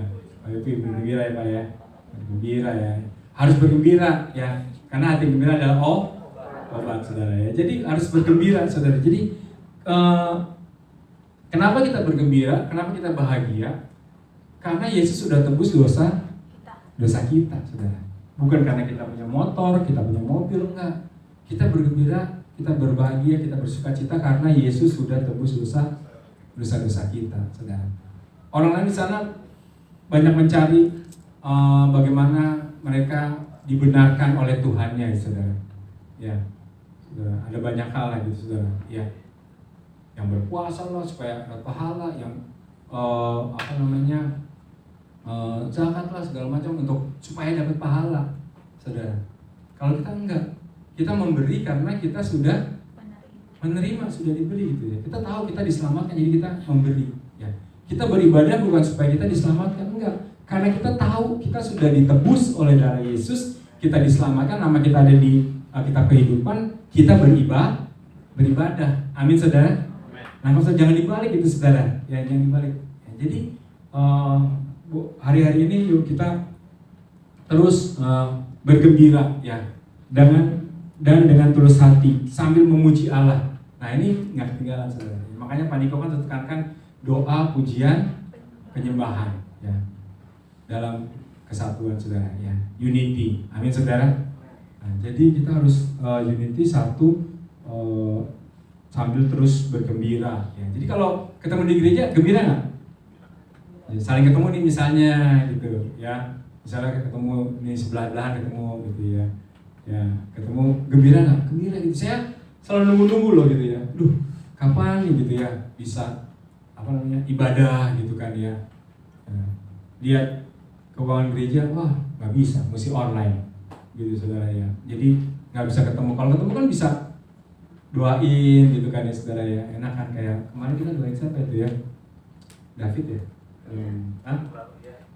Pak Yopi, bergembira ya Pak ya, bergembira ya. Harus bergembira ya, karena hati gembira adalah obat saudara ya. Jadi harus bergembira saudara. Jadi kenapa kita bergembira? Kenapa kita bahagia? Karena Yesus sudah tebus dosa kita saudara. Bukan karena kita punya motor, kita punya mobil, enggak. Kita bergembira, kita berbahagia, kita bersukacita karena Yesus sudah tebus dosa kita saudara. Orang lain di sana banyak mencari bagaimana mereka dibenarkan oleh Tuhannya ya saudara. Ya. Saudara, ada banyak hal lah gitu saudara, ya. Yang berpuasa lah supaya dapat pahala, yang zakat lah segala macam untuk supaya dapat pahala, saudara. Kalau kita enggak, kita memberi karena kita sudah menerima, sudah diberi gitu ya. Kita tahu kita diselamatkan, jadi kita memberi. Ya. Kita beribadah bukan supaya kita diselamatkan, enggak. Karena kita tahu kita sudah ditebus oleh darah Yesus, kita diselamatkan, nama kita ada di kitab kehidupan, kita beribadah. Amin saudara. Nah, jangan dibalik itu saudara. Ya, jangan dibalik. Ya, jadi hari-hari ini yuk kita terus bergembira ya dengan tulus hati sambil memuji Allah. Nah, ini nggak ketinggalan saudara. Makanya Pak Niko kan tekankan doa, pujian, penyembahan ya dalam kesatuan saudara ya, unity. Amin saudara. Nah, jadi kita harus unity satu sambil terus bergembira ya. Jadi kalau ketemu di gereja gembira nggak? Ya, saling ketemu nih misalnya gitu ya. Misalnya ketemu nih sebelah-belahan ketemu gitu ya. Ya, ketemu gembira nggak? Gembira gitu. Saya selalu nunggu-nunggu loh gitu ya. Duh, kapan nih gitu ya bisa ibadah gitu kan ya. Lihat keuangan gereja, wah nggak bisa, mesti online gitu saudara ya. Jadi nggak bisa ketemu. Kalau ketemu kan bisa doain gitu kan ya saudara ya. Enak kan, kayak kemarin kita doain siapa itu ya? David ya.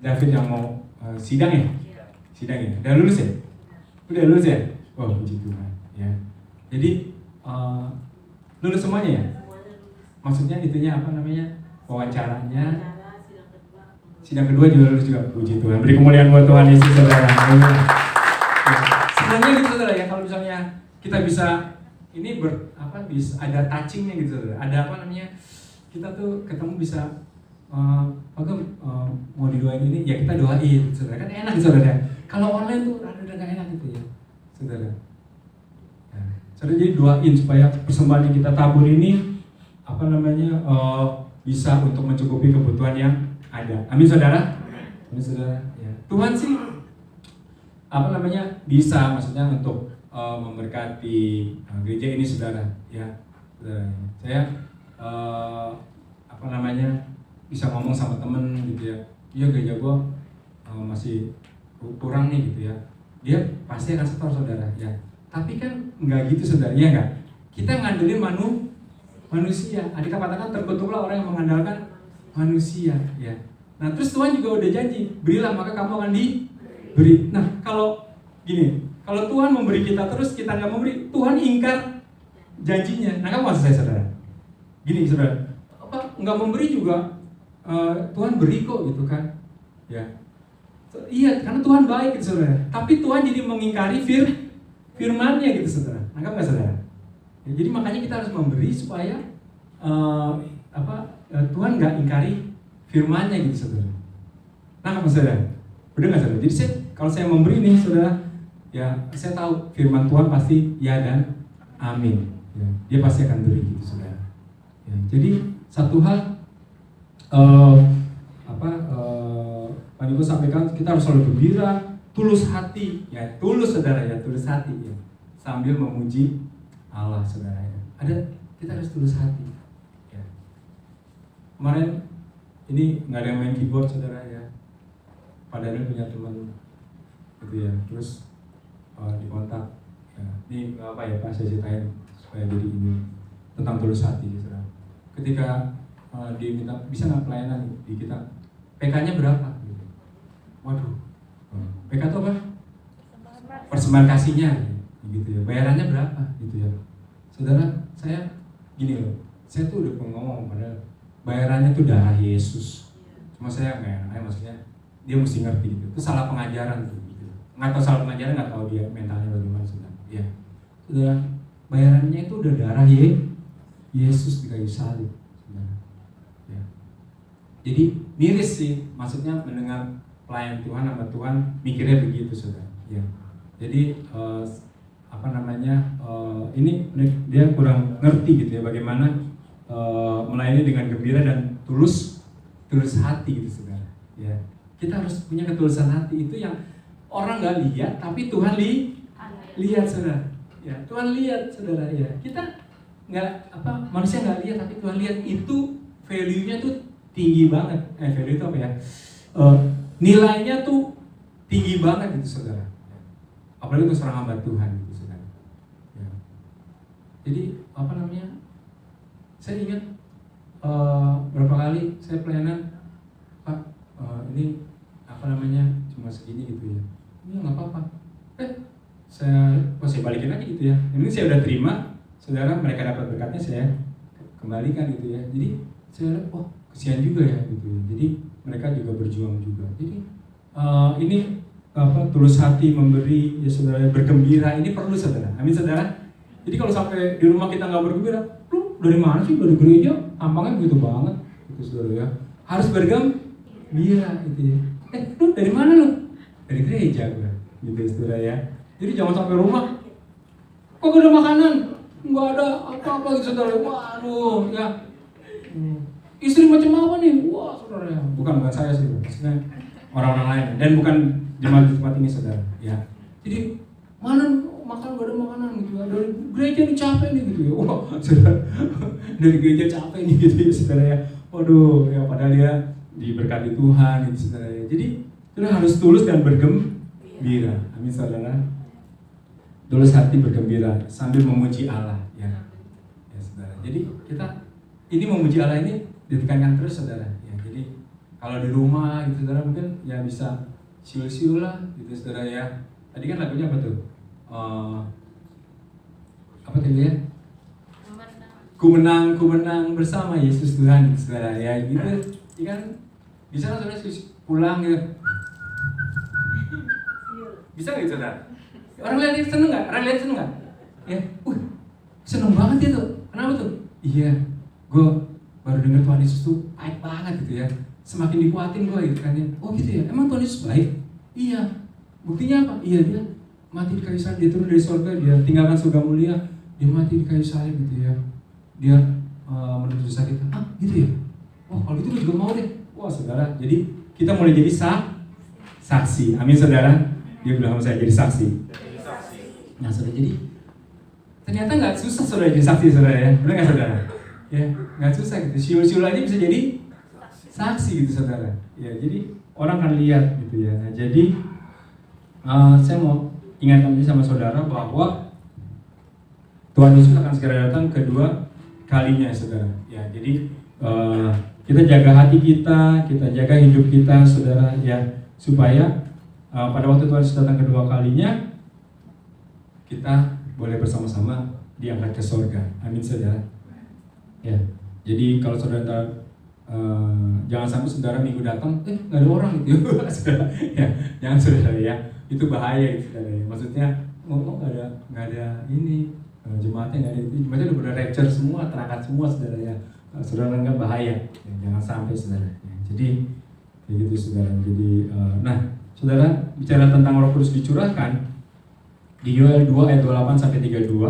David yang mau sidang ya? Sidang ya. Udah lulus ya? Udah lulus ya? Wah, puji Tuhan ya. Jadi lulus semuanya ya? Maksudnya itunya apa namanya? Wawancaranya. Sidang kedua juga lulus juga, puji Tuhan. Beri kemuliaan buat Tuhan Yesus saudara. Senangnya gitu saudara ya, kalau misalnya kita bisa ini bisa ada touchingnya gitu saudara. Ada apa namanya? Kita tuh ketemu bisa mau didoain ini, ya kita doain saudara. Kan enak saudara. Kalau online tuh rada gak enak gitu ya saudara. Nah, saudara jadi doain supaya persembahan yang kita tabur ini bisa untuk mencukupi kebutuhan yang ada. Amin saudara. Amin saudara. Ya. Tuhan sih bisa maksudnya untuk memberkati gereja ini saudara. Ya, saudara. Saya bisa ngomong sama temen gitu ya. Iya gereja gua masih kurang nih gitu ya. Dia pasti akan setor saudara. Ya. Tapi kan nggak gitu saudara. Iya nggak? Kita ngandelin manusia. Adik katakan terkutuklah orang yang mengandalkan manusia ya. Nah terus Tuhan juga udah janji, berilah maka kamu akan diberi. Nah kalau gini, kalau Tuhan memberi kita terus kita nggak memberi, Tuhan ingkar janjinya. Nah kamu maksud saya saudara? Gini saudara, nggak memberi juga Tuhan beri kok gitu kan? Ya, iya karena Tuhan baik gitu saudara. Tapi Tuhan jadi mengingkari firman-Nya gitu saudara. Nangkap nggak saudara? Ya, jadi makanya kita harus memberi supaya Tuhan nggak ingkari firman-Nya gitu saudara. Nah saudara, udah nggak saudara? Jadi kalau saya memberi nih saudara, ya saya tahu firman Tuhan pasti ya dan amin. Ya, dia pasti akan beri gitu saudara. Ya, jadi satu hal Pak Niko sampaikan kita harus selalu gembira, tulus hati, ya tulus saudara ya, tulus hati ya, sambil memuji Allah saudara ya. Kita harus tulus hati. Ya. Kemarin ini nggak ada yang main keyboard saudara ya. Pak Daniel punya teman gitu ya, terus dikontak ya, ini apa ya Pak, saya ceritain supaya jadi ini tentang tulus hati gitu. Ketika dia minta bisa nggak pelayanan di kita, PK-nya berapa gitu. Waduh, PK itu apa? Persembahan kasihnya gitu ya, bayarannya berapa gitu ya. Saudara, saya gini loh, saya tuh udah ngomong padahal bayarannya tuh darah Yesus. Cuma saya nggak maksudnya dia mesti ngerti gitu. Itu salah pengajaran tuh gitu. Nggak tahu salah pengajaran, nggak tahu dia mentalnya bagaimana saudara. Ya, saudara, bayarannya itu udah darah Yesus di kayu salib, saudara. Ya. Jadi miris sih, maksudnya mendengar pelayan Tuhan sama Tuhan mikirnya begitu saudara. Ya. Jadi ini dia kurang ngerti gitu ya bagaimana melayani dengan gembira dan tulus hati gitu saudara. Ya, kita harus punya ketulusan hati, itu yang orang nggak lihat tapi Tuhan lihat saudara. Ya, Tuhan lihat saudara ya. Kita nggak manusia nggak lihat tapi Tuhan lihat, itu value-nya tuh tinggi banget. Value itu apa ya? Nilainya tuh tinggi banget gitu saudara. Apalagi untuk seorang hamba Tuhan gitu saudara. Ya. Jadi saya ingat berapa kali saya pelayanan, Pak, ini cuma segini gitu ya. Ini nggak apa-apa. Saya balikin aja gitu ya. Ini saya udah terima, saudara, mereka dapat berkatnya, saya kembalikan gitu ya. Jadi saya lihat, kesian juga ya gitu ya. Jadi mereka juga berjuang juga. Jadi ini tulus hati memberi ya saudara, bergembira ini perlu saudara. Amin saudara. Jadi kalau sampai di rumah kita nggak bergembira, lu dari mana sih, dari gereja? Tampangnya begitu banget, gitu saudara ya. Harus bergembira gitu ya. Lu dari mana lu? Dari gereja gue, gitu saudara ya. Jadi jangan sampai rumah, kok gak ada makanan, nggak ada apa-apa gitu saudara. Waduh ya. Istri macam apa nih? Wah saudara ya. Bukan saya sih, maksudnya orang-orang lain dan bukan jemaat di tempat ini saudara. Ya. Jadi mana makan, gak ada makanan gitu ya. Dari gereja nih capek nih gitu ya. Wah saudara, dari gereja capek nih gitu ya saudara ya. Waduh ya, padahal dia diberkati Tuhan gitu saudara ya. Jadi kita harus tulus dan bergembira. Amin saudara. Tulus hati bergembira sambil memuji Allah ya. Ya saudara. Jadi kita ini memuji Allah ini ditekankan terus saudara ya. Jadi kalau di rumah gitu saudara mungkin ya bisa siul-siul lah gitu saudara ya. Tadi kan lagunya apa tuh? Apa tadi ya? Ku menang bersama Yesus Tuhan gitu saudara ya. Gitu ya kan bisa lah saudara pulang gitu. Bisa nggak gitu saudara? Orang lihat seneng nggak? Ya, seneng banget itu. Kenapa tuh? Iya, gue baru dengar Tuhan Yesus tuh baik banget gitu ya. Semakin dikuatin gue gitu kan ya. Oh gitu ya, emang Tuhan Yesus baik? Iya. Buktinya apa? Iya, dia mati di kayu salib, dia turun dari surga, dia tinggalkan surga mulia, dia mati di kayu salib gitu ya. Dia menuntut dosa kita. Gitu ya? Wah kalau gitu gue juga mau deh. Wah saudara, jadi kita mulai jadi saksi. Amin saudara. Dia bilang sama saya jadi saksi. Nah saudara, jadi ternyata nggak susah saudara jadi saksi saudara ya. Benar nggak saudara? Ya nggak susah gitu. Siul-siul aja bisa jadi saksi gitu saudara. Ya jadi orang akan lihat gitu ya. Nah, jadi saya mau ingatkan sama saudara bahwa Tuhan Yesus akan segera datang kedua kalinya saudara. Ya jadi kita jaga hati kita jaga hidup kita saudara ya, supaya pada waktu Tuhan Yesus datang kedua kalinya kita boleh bersama-sama diangkat ke surga. Amin saudara. Ya. Jadi kalau saudara jangan sampai saudara minggu datang nggak ada orang gitu saudara. Ya, jangan saudara ya. Itu bahaya gitu saudara. Maksudnya nggak ada ini jemaatnya nggak ada, jemaatnya udah rapture semua, terangkat semua saudara ya. Saudara nggak bahaya. Ya, jangan sampai saudara. Ya, jadi kayak gitu saudara. Jadi nah saudara bicara tentang Roh Kudus dicurahkan di Yoel 2 ayat 28 sampai 32.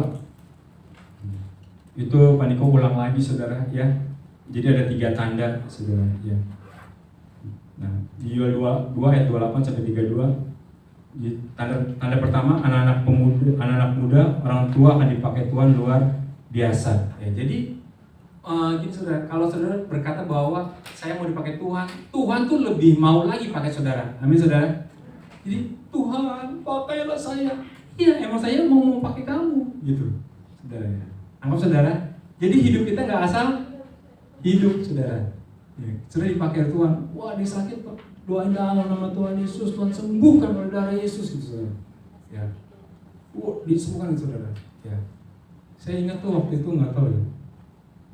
Itu Pak Niko ulang lagi saudara ya. Jadi ada 3 tanda saudara ya. Nah, di Yoel 2 ayat 28 sampai 32. Tanda pertama, anak-anak muda, orang tua akan dipakai Tuhan luar biasa. Ya, jadi gini saudara, kalau saudara berkata bahwa saya mau dipakai Tuhan, Tuhan tuh lebih mau lagi pakai saudara. Amin saudara. Jadi Tuhan pakailah saya. Iya, emang saya mau pakai kamu, gitu, saudara. Ya. Anggap saudara. Jadi hidup kita nggak asal hidup, saudara. Ya, saudara dipakai Tuhan. Wah, dia sakit, Pak. Doain dalam nama Tuhan Yesus, Tuhan sembuhkan oleh darah Yesus, gitu, saudara. Ya, disembuhkan, saudara. Ya, saya ingat tuh waktu itu nggak tahu ya.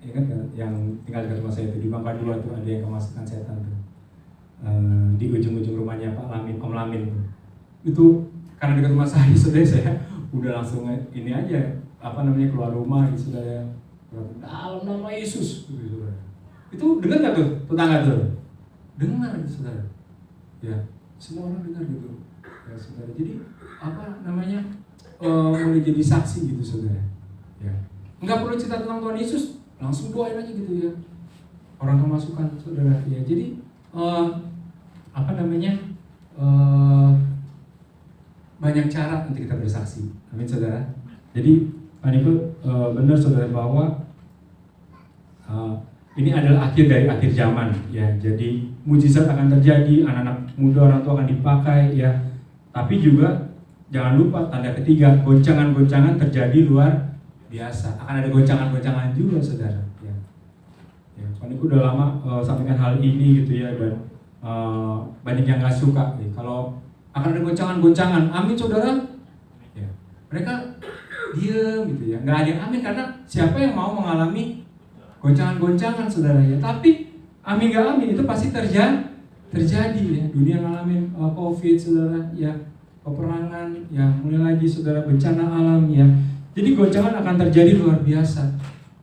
Ingat kan yang tinggal dekat rumah saya itu di Bangka 2 tuh ada yang kemasukan setan tuh. Di ujung-ujung rumahnya Pak Lamin, Om Lamin. Itu karena dekat rumah saya, saudara, saya udah langsung ini aja, keluar rumah gitu, saudara. Dalam nama Yesus, gitu, saudara. Itu dengar nggak tuh tetangga tuh? Dengar gitu, saudara. Ya, semua orang dengar gitu, ya, saudara. Jadi mulai jadi saksi gitu, saudara. Ya, nggak perlu cerita tentang Tuhan Yesus, langsung doain aja gitu ya. Orang kemasukan, saudara. Ya, jadi banyak cara untuk kita bersaksi. Amin saudara. Jadi Pak Niko benar saudara bahwa ini adalah akhir dari akhir zaman ya. Jadi mujizat akan terjadi, anak-anak muda orang tua akan dipakai ya. Tapi juga jangan lupa tanda ketiga, goncangan-goncangan terjadi luar biasa. Akan ada goncangan-goncangan juga saudara ya. Ya, Pak Niko udah lama sampaikan hal ini gitu ya, dan banyak yang nggak suka ya. Kalau akan ada goncangan-goncangan, amin saudara. Ya, mereka diam gitu ya, nggak ada yang amin karena siapa yang mau mengalami goncangan-goncangan saudara ya. Tapi amin nggak amin itu pasti terjadi ya. Dunia ngalamin COVID saudara ya, peperangan ya, mulai lagi saudara bencana alam ya. Jadi goncangan akan terjadi luar biasa.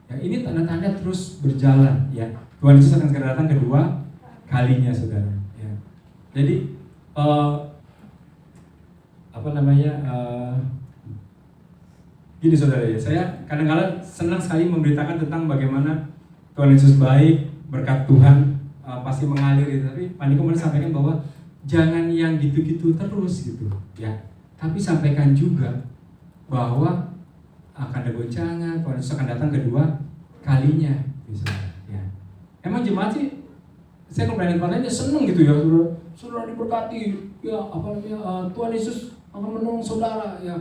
Ya, ini tanda-tanda terus berjalan ya. Tuhan Yesus akan segera datang kedua kalinya saudara ya. Jadi gini saudara ya, saya kadang-kadang senang sekali memberitakan tentang bagaimana Tuhan Yesus baik, berkat Tuhan pasti mengalir gitu. Tapi Pak Niko sampaikan bahwa jangan yang gitu-gitu terus gitu ya, tapi sampaikan juga bahwa akan ada goncangan, Tuhan Yesus akan datang kedua kalinya gitu, ya. Emang jemaat sih, saya kalau berani partainya seneng gitu ya, saudara diberkati ya, Tuhan Yesus akan menolong saudara ya,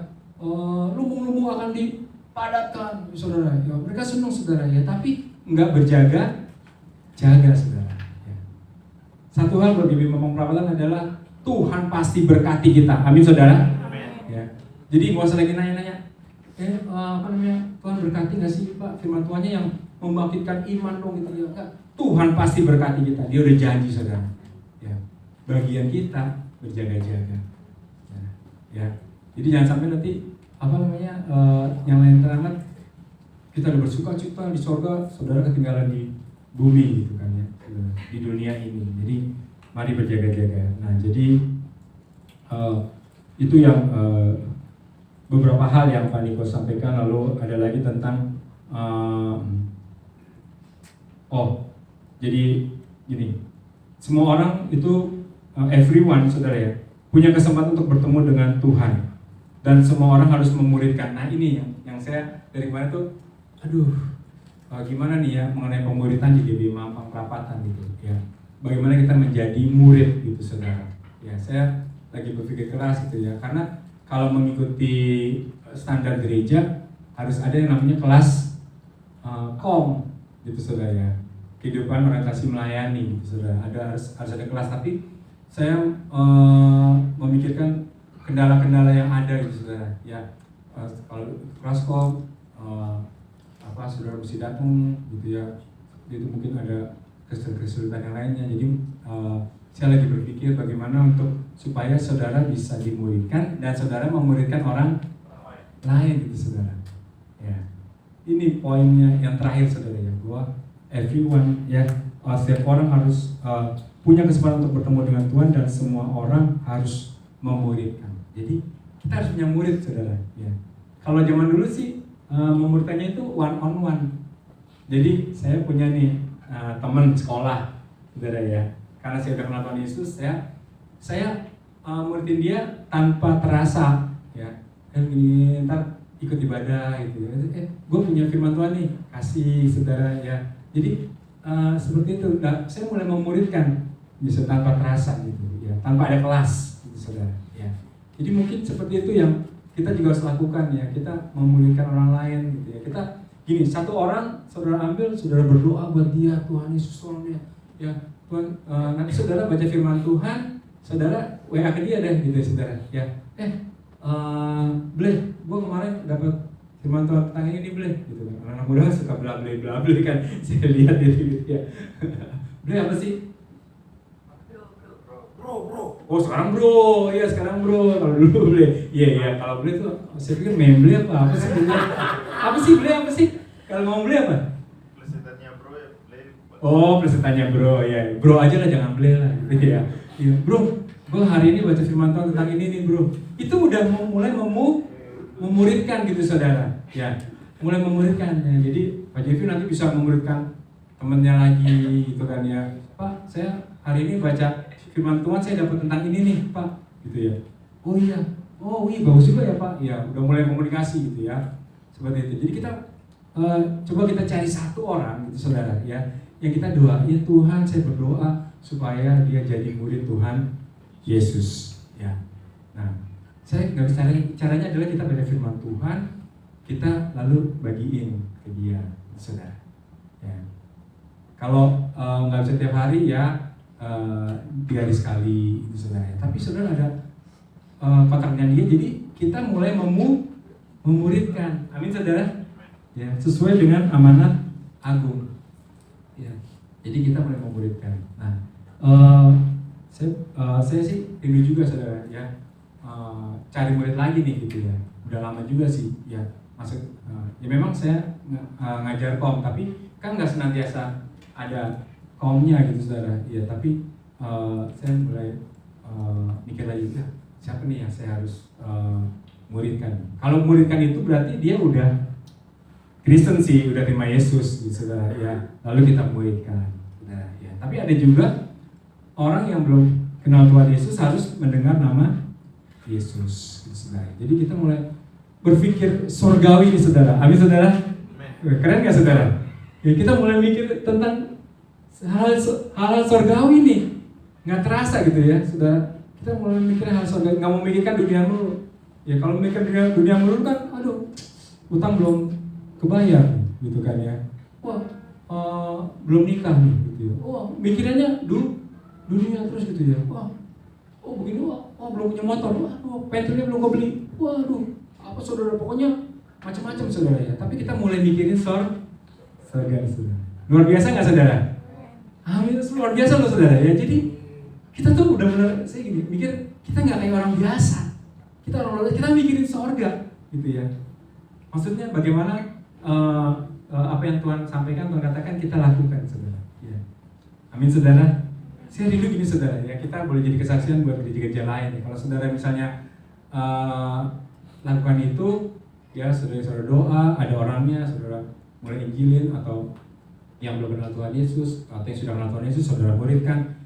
lumbung-lumbung akan dipadatkan saudara ya, mereka senang saudara ya, tapi nggak berjaga saudara ya. Satu hal bagi Bima Pemperapatan adalah Tuhan pasti berkati kita, amin saudara. Amin. Ya, jadi nggak usah lagi nanya-nanya Tuhan berkati nggak sih Pak, firman Tuhannya yang membangkitkan iman dong gitu ya. Enggak, Tuhan pasti berkati kita, dia udah janji saudara ya. Bagian kita berjaga-jaga ya. Jadi jangan sampai nanti yang lain teramat kita udah bersuka-cita di sorga, saudara ketinggalan di bumi gitu kan ya, di dunia ini. Jadi mari berjaga-jaga. Nah jadi itu yang beberapa hal yang Pak Niko sampaikan. Lalu ada lagi tentang jadi gini, semua orang itu everyone saudara ya, punya kesempatan untuk bertemu dengan Tuhan, dan semua orang harus memuridkan. Nah ini yang saya dari kemarin tuh, gimana nih ya mengenai pemuridan di Bima Pemperapatan gitu ya. Bagaimana kita menjadi murid gitu saudara. Ya saya lagi berpikir keras gitu ya, karena kalau mengikuti standar gereja harus ada yang namanya kelas kom gitu saudara ya. Kehidupan orientasi melayani gitu saudara. Harus ada kelas, tapi saya memikirkan kendala-kendala yang ada gitu saudara ya. Kalau kelas kom saudara mesti datang gitu ya, itu mungkin ada kesulitan yang lainnya. Jadi saya lagi berpikir bagaimana supaya saudara bisa dimuridkan dan saudara memuridkan orang lain gitu saudara ya. Ini poinnya yang terakhir saudara ya, bahwa everyone ya, setiap orang harus punya kesempatan untuk bertemu dengan Tuhan, dan semua orang harus memuridkan. Jadi kita harus punya murid saudara ya. Kalau zaman dulu sih memuridkannya itu one on one. Jadi saya punya nih teman sekolah saudara ya, karena saya udah kenal Tuhan Yesus, saya muridin dia tanpa terasa ya. Kan gini, ntar ikut ibadah gitu ya. Gue punya firman Tuhan nih, kasih saudara ya. Jadi seperti itu. Nah, saya mulai memuridkan bisa tanpa terasa gitu ya, tanpa ada kelas gitu saudara ya. Jadi mungkin seperti itu yang kita juga harus lakukan ya. Kita memuridkan orang lain gitu ya. Kita gini, satu orang saudara ambil, saudara berdoa buat dia, Tuhan Yesus tolong dia ya Tuhan. Nanti saudara baca firman Tuhan, saudara WA ke dia deh gitu ya saudara ya. Bleh, gue kemarin dapat firman Tuhan tentang ini Bleh gitu kan. Anak muda suka bla kan, saya lihat gitu ya. Bleh apa sih? Bro. Oh sekarang bro, iya sekarang bro. Kalau dulu Bleh, iya kalau Bleh tuh saya pikir main Bleh apa sih Bleh? Apa sih? Kalau mau Bleh apa? Plesetannya bro ya, Bleh. Oh plesetannya bro, ya bro aja lah, jangan Bleh lah gitu ya. Iya bro, gue hari ini baca firman Tuhan tentang ini nih bro. Itu udah mulai memuridkan gitu saudara ya, mulai memuridkan ya. Jadi Pak Jevi nanti bisa memuridkan temennya lagi gitu kan ya. Pak, saya hari ini baca firman Tuhan, saya dapat tentang ini nih Pak gitu ya. Oh iya bagus juga ya Pak ya, udah mulai komunikasi gitu ya, seperti itu. Jadi kita coba kita cari satu orang gitu saudara ya, yang kita doa ya, Tuhan saya berdoa supaya dia jadi murid Tuhan Yesus ya. Nah, saya nggak bisa, caranya adalah kita baca firman Tuhan, kita lalu bagiin ke dia, saudara. Ya. Kalau nggak bisa tiap hari ya 3 hari sekali, itu saudara. Tapi saudara ada kotaknya dia, jadi kita mulai memuridkan, amin saudara. Ya, sesuai dengan amanat agung. Ya. Jadi kita mulai memuridkan. Nah, saya sih rindu juga saudara ya, cari murid lagi nih gitu ya. Udah lama juga sih ya, masuk ya memang saya ngajar kom, tapi kan nggak senantiasa ada komnya gitu saudara ya. Tapi saya mulai mikir lagi ya, siapa nih yang saya harus muridkan. Kalau muridkan itu berarti dia udah Kristen sih, udah terima Yesus gitu saudara ya, lalu kita muridkan. Nah, ya. Tapi ada juga orang yang belum kenal Tuhan Yesus harus mendengar nama Yesus gitu saudara. Jadi kita mulai berpikir surgawi nih saudara, amin saudara. Keren gak saudara? Ya, kita mulai mikir tentang hal surgawi nih, nggak terasa gitu ya saudara. Kita mulai mikir hal surgawi, nggak mau mikirkan dunia melulu. Ya kalau mikir dunia melulu kan, aduh, utang belum kebayar gitu kan ya. Wah, belum nikah nih gitu ya. Wah, mikirannya dulu dunia terus gitu ya. Wah, begini, belum punya motor. Wah, petrolnya belum kebeli. Waduh, apa saudara, pokoknya macam-macam saudara ya. Tapi kita mulai mikirin surga saudara. Luar biasa nggak saudara? Amin, luar biasa loh saudara ya. Jadi kita tuh udah benar, saya gini mikir, kita nggak kayak orang biasa. Kita mikirin surga gitu ya. Maksudnya bagaimana apa yang Tuhan sampaikan, Tuhan katakan kita lakukan saudara ya. Amin saudara. Saya rindu gini saudara ya, kita boleh jadi kesaksian buat gereja-gereja lain ya. Kalau saudara misalnya lakukan itu ya, saudara doa, ada orangnya saudara mulai injilin, atau yang belum kenal Tuhan Yesus atau yang sudah kenal Tuhan Yesus saudara muridkan,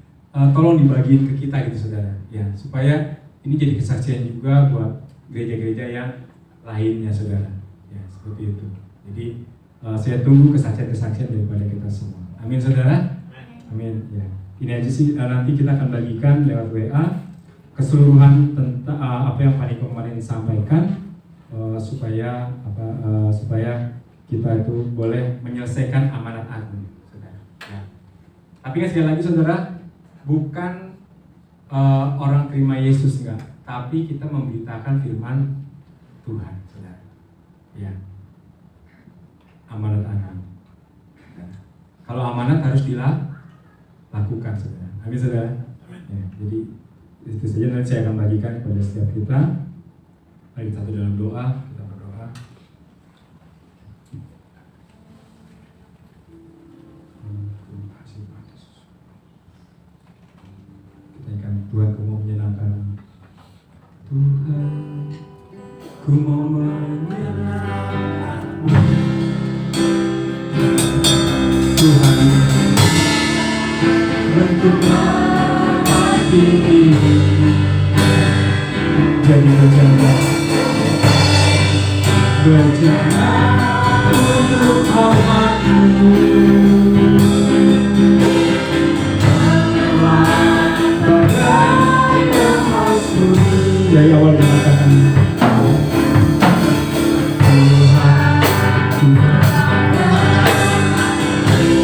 tolong dibagiin ke kita gitu saudara ya, supaya ini jadi kesaksian juga buat gereja-gereja yang lainnya saudara ya, seperti itu. Jadi saya tunggu kesaksian-kesaksian daripada kita semua, amin saudara. Amin ya. Ini aja sih, nanti kita akan bagikan lewat WA keseluruhan tentang apa yang Pak Niko kemarin sampaikan, supaya kita itu boleh menyelesaikan amanat agung, saudara. Ya. Tapi kan sekali lagi saudara, bukan orang terima Yesus enggak, tapi kita memberitakan firman Tuhan, saudara. Ya. Amanat agung. Ya. Kalau amanat harus dilakukan, saudara. Amin saudara. Ya, jadi itu saja, nanti saya akan bagikan kepada setiap kita. Mari kita dalam doa, kita berdoa. Kita ikan Tuhan, ku mau menyenangkan. Tuhan, ku mau menyenangkan. Tuhan, bentuklah hati ini jadi bercanda,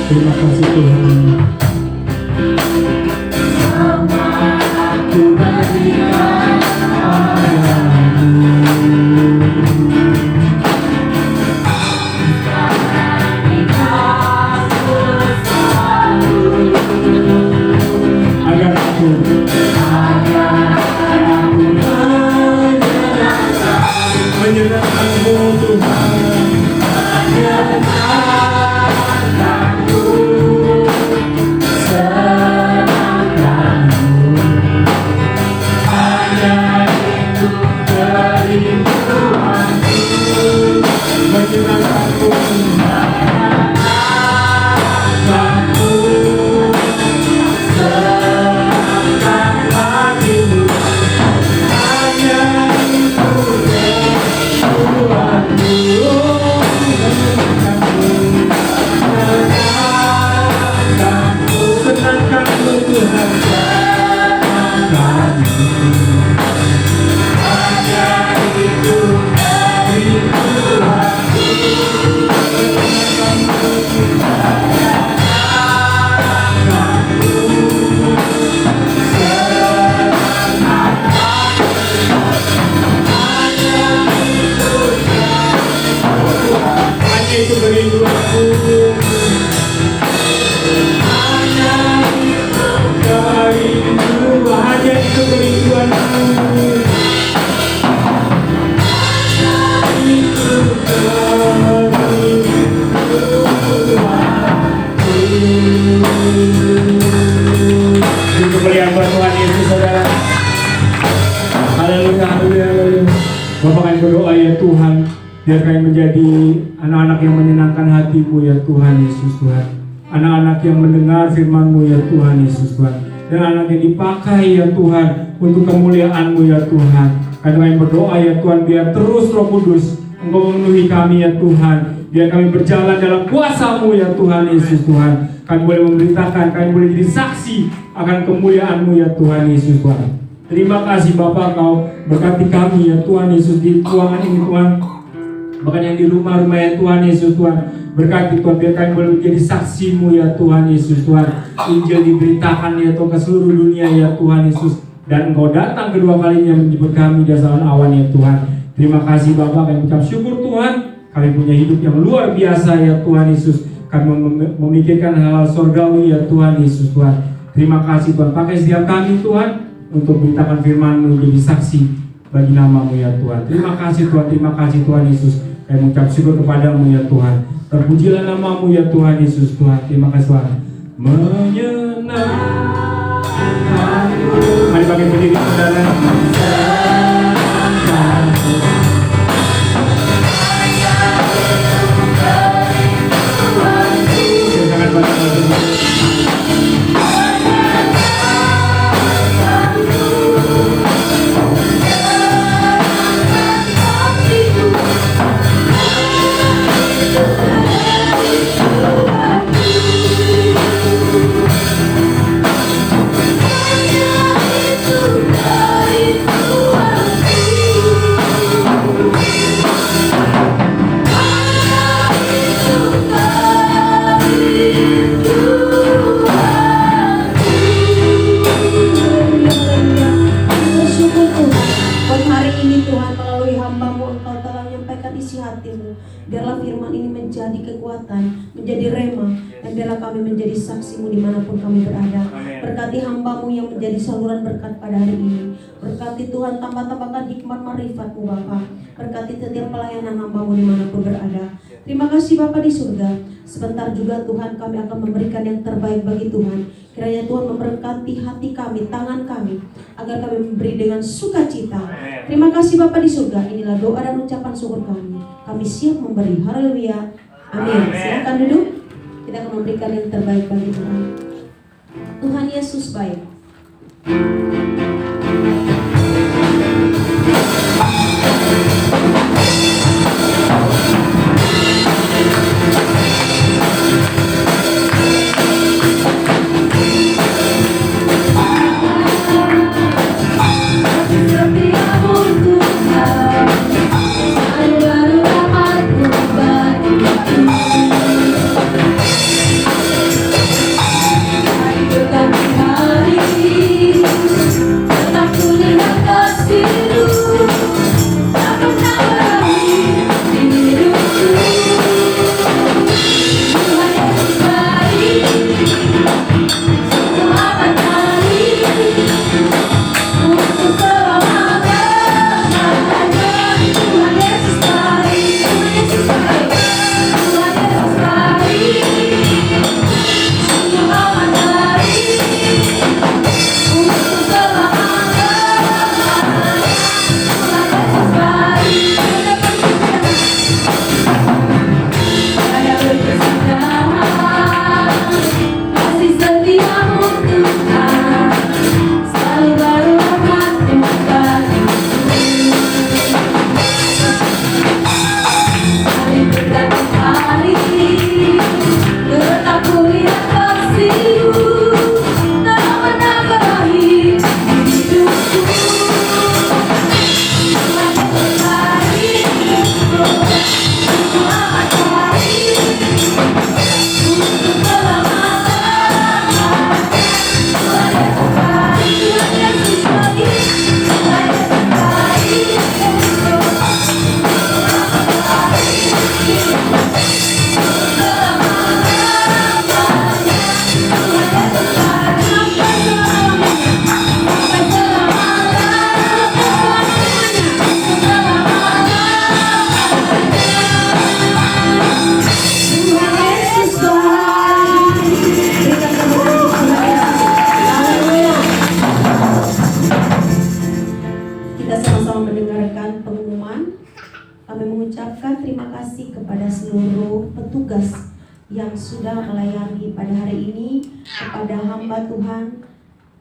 Terima kasih Tuhan. Ku berikan agar aku menyerahkanmu Tuhan. Menyerahkanku, serahkanmu, hanya itu kerinduanku. Menyerahkanmu, menyerahkanku, serahkan hatimu, hanya itu kerinduanku. Senangkanmu, senangkanmu Tuhan, senangkanmu, hanya itu kerinduanku. Hanya itu kerinduanku. Hanya itu kerinduanku. Hanya itu kerinduanku. Itu kerinduanku. Itu kemuliaan Tuhan Yesus, saudara. Haleluya, haleluya, haleluya. Bapak kami berdoa ya Tuhan, biar kami menjadi anak-anak yang menyenangkan hati-Mu ya Tuhan Yesus Tuhan. Anak-anak yang mendengar firman-Mu ya Tuhan Yesus Tuhan. Dan anak yang dipakai ya Tuhan untuk kemuliaan-Mu ya Tuhan. Karena kami berdoa ya Tuhan, biar terus Roh Kudus Engkau memenuhi kami ya Tuhan. Biar kami berjalan dalam kuasa-Mu ya Tuhan Yesus Tuhan. Kami boleh memberitakan, kami boleh jadi saksi akan kemuliaan-Mu ya Tuhan Yesus Tuhan. Terima kasih Bapak, Kau berkati kami ya Tuhan Yesus di ruangan ini Tuhan. Bahkan yang di rumah-rumah ya Tuhan Yesus Tuhan. Berkati Tuhan, biar kami boleh menjadi saksi-Mu ya Tuhan Yesus Tuhan. Injil diberitakan ya Tuhan ke seluruh dunia ya Tuhan Yesus. Dan Engkau datang kedua kalinya menjemput kami di asalan awan ya Tuhan. Terima kasih Bapak, kami ucap syukur Tuhan. Kami punya hidup yang luar biasa ya Tuhan Yesus. Kami memikirkan hal-hal surgawi ya Tuhan Yesus Tuhan. Terima kasih Tuhan, pakai setiap kami Tuhan untuk beritakan firman-Mu, menjadi saksi bagi nama-Mu ya Tuhan. Terima kasih Tuhan Yesus. Kami mengucap syukur kepadamu ya Tuhan. Terpujilah nama-Mu ya Tuhan Yesus Tuhan. Terima kasih Tuhan. Menyenangkanku. Mari pakai berdiri saudara. Silakan pada biarlah firman ini menjadi kekuatan, menjadi rema, dan biarlah kami menjadi saksi-Mu dimanapun kami berada. Berkati hamba-Mu yang menjadi saluran berkat pada hari ini. Berkati Tuhan, tambah-tambahkan hikmat marifat-Mu Bapa. Berkati setiap pelayanan hamba-Mu dimanapun berada. Terima kasih Bapa di surga. Sebentar juga Tuhan kami akan memberikan yang terbaik bagi Tuhan. Kiranya Tuhan memberkati hati kami, tangan kami, agar kami memberi dengan sukacita. Terima kasih Bapa di surga. Inilah doa dan ucapan syukur kami. Kami siap memberi. Haleluya. Amin. Silakan duduk. Kita akan memberikan yang terbaik bagi Tuhan. Tuhan Yesus baik. petugas yang sudah melayani pada hari ini, kepada hamba Tuhan,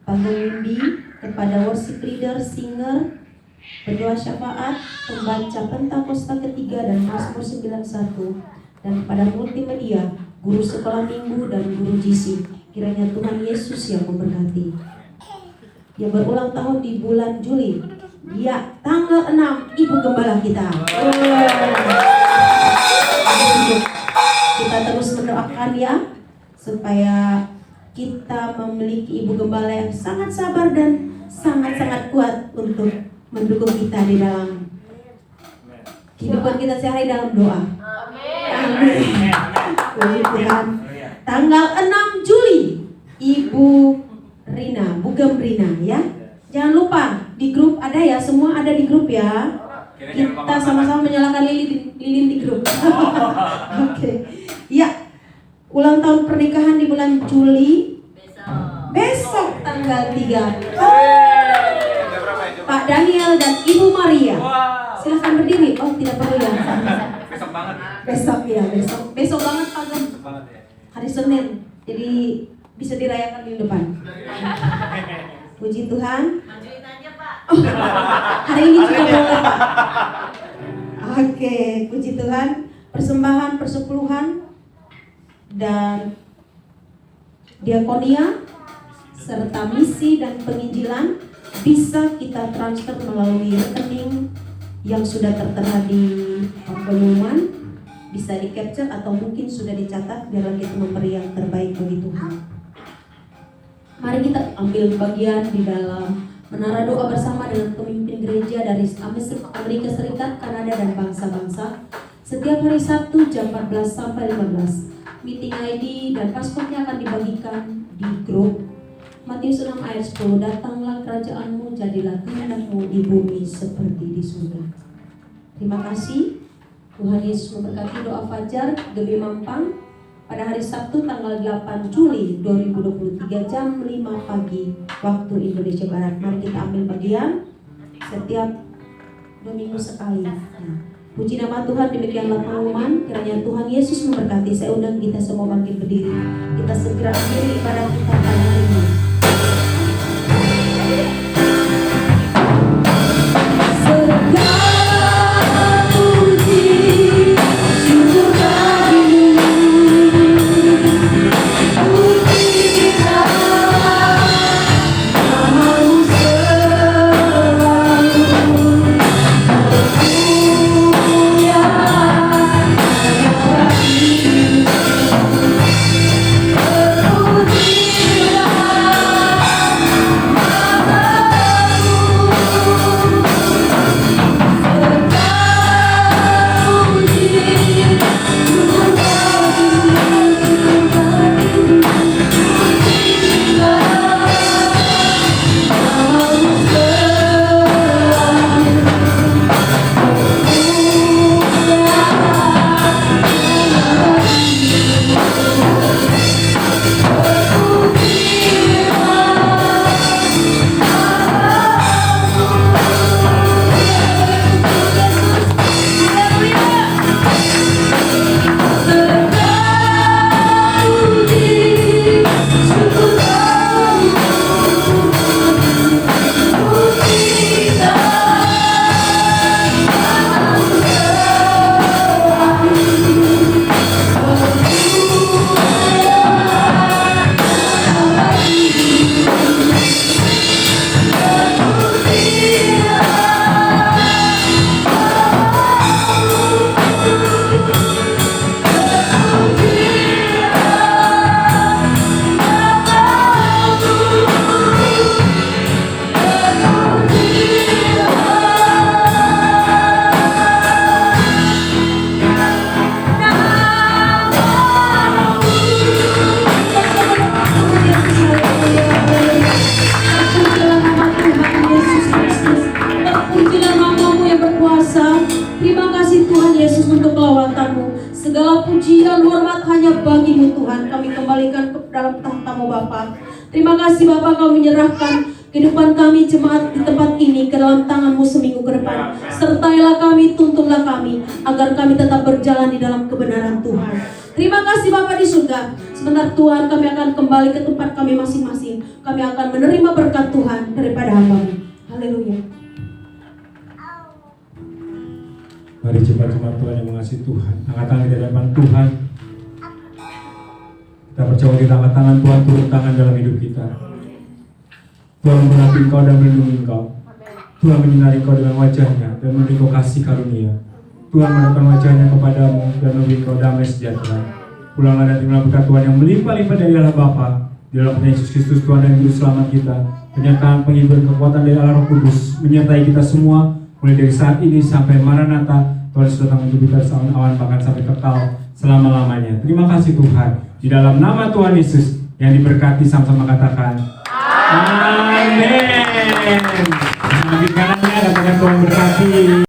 Pak Wimbi, kepada worship leader, singer, berdoa syafaat, pembaca Pentakosta ketiga dan Mazmur 91, dan kepada multimedia, guru sekolah minggu dan guru GC. Kiranya Tuhan Yesus yang memberkati. Yang berulang tahun di bulan Juli, ya tanggal 6, Ibu Gembala kita. Kita terus mendoakan ya, supaya kita memiliki Ibu Gembala yang sangat sabar dan sangat-sangat kuat untuk mendukung kita di dalam kehidupan kita sehari dalam doa. Amin. Puji Tuhan. Tanggal 6 Juli, Ibu Rina, Bugem Rina ya. Jangan lupa di grup ada ya, semua ada di grup ya. Kita sama-sama menyalakan lilin di grup. Oke. Ya, ulang tahun pernikahan di bulan Juli. Besok tanggal 3. Pak Daniel dan Ibu Maria. Silahkan berdiri. Oh, tidak perlu ya. Besok banget. Besok ya, besok banget Pak Gem. Hari Senin. Jadi bisa dirayakan di depan. Puji Tuhan. Majuin aja Pak. Hari ini juga boleh Pak. Oke, puji Tuhan. Persembahan persepuluhan dan diakonia serta misi dan penginjilan bisa kita transfer melalui rekening yang sudah tertera di pengumuman, bisa di capture atau mungkin sudah dicatat biar kita memberi yang terbaik bagi Tuhan. Mari kita ambil bagian di dalam menara doa bersama dengan pemimpin gereja dari Amerika Serikat, Kanada, dan bangsa-bangsa setiap hari Sabtu jam 14 sampai 15. Meeting ID dan paspornya akan dibagikan di grup. Matius 6 ayat 10, datanglah kerajaanmu, jadilah kehendakmu di bumi seperti di surga. Terima kasih. Tuhan Yesus memberkati. Doa fajar Gebe Mampang pada hari Sabtu tanggal 8 Juli 2023 jam 5 pagi waktu Indonesia Barat. Mari kita ambil bagian setiap 2 minggu sekali. Nah, puji nama Tuhan, demikianlah pengumuman. Kiranya Tuhan Yesus memberkati. Saya undang kita semua bangkit berdiri. Kita segera akhiri ibadah kita pada hari ini. Segala pujian, hormat hanya bagi-Mu Tuhan. Kami kembalikan ke dalam tahta-Mu Bapa. Terima kasih Bapa, Kami menyerahkan kehidupan kami jemaat di tempat ini ke dalam tangan-Mu seminggu ke depan. Sertailah kami, tuntunlah kami, agar kami tetap berjalan di dalam kebenaran Tuhan. Terima kasih Bapa di surga. Sebentar Tuhan, kami akan kembali ke tempat kami masing-masing. Kami akan menerima berkat Tuhan daripada hamba-Mu. Haleluya. Mari jemaat-jemaat Tuhan yang mengasihi Tuhan, angkat tangan di hadapan Tuhan. Kita percaya kita angkat tangan Tuhan, turun tangan dalam hidup kita. Tuhan memberkati Engkau dan melindungi Engkau. Tuhan menyinari Engkau dengan wajahnya dan memberi Engkau kasih karunia. Tuhan menatapkan wajahnya kepadamu dan memberi Engkau damai sejahtera. Pulanglah dan terimalah berkat Tuhan yang melimpah-limpah dari Allah Bapa, di dalam Yesus Kristus Tuhan dan Juru Selamat kita. Penyertaan penghibur kekuatan dari Allah Roh Kudus menyertai kita semua, mulai dari saat ini sampai Maranatha. Tuhan sudah datang untuk kita awan bahkan sampai kekal selama-lamanya. Terima kasih Tuhan. Di dalam nama Tuhan Yesus yang diberkati, sama-sama katakan Amin. Amin. Kanannya katakan Tuhan berkati.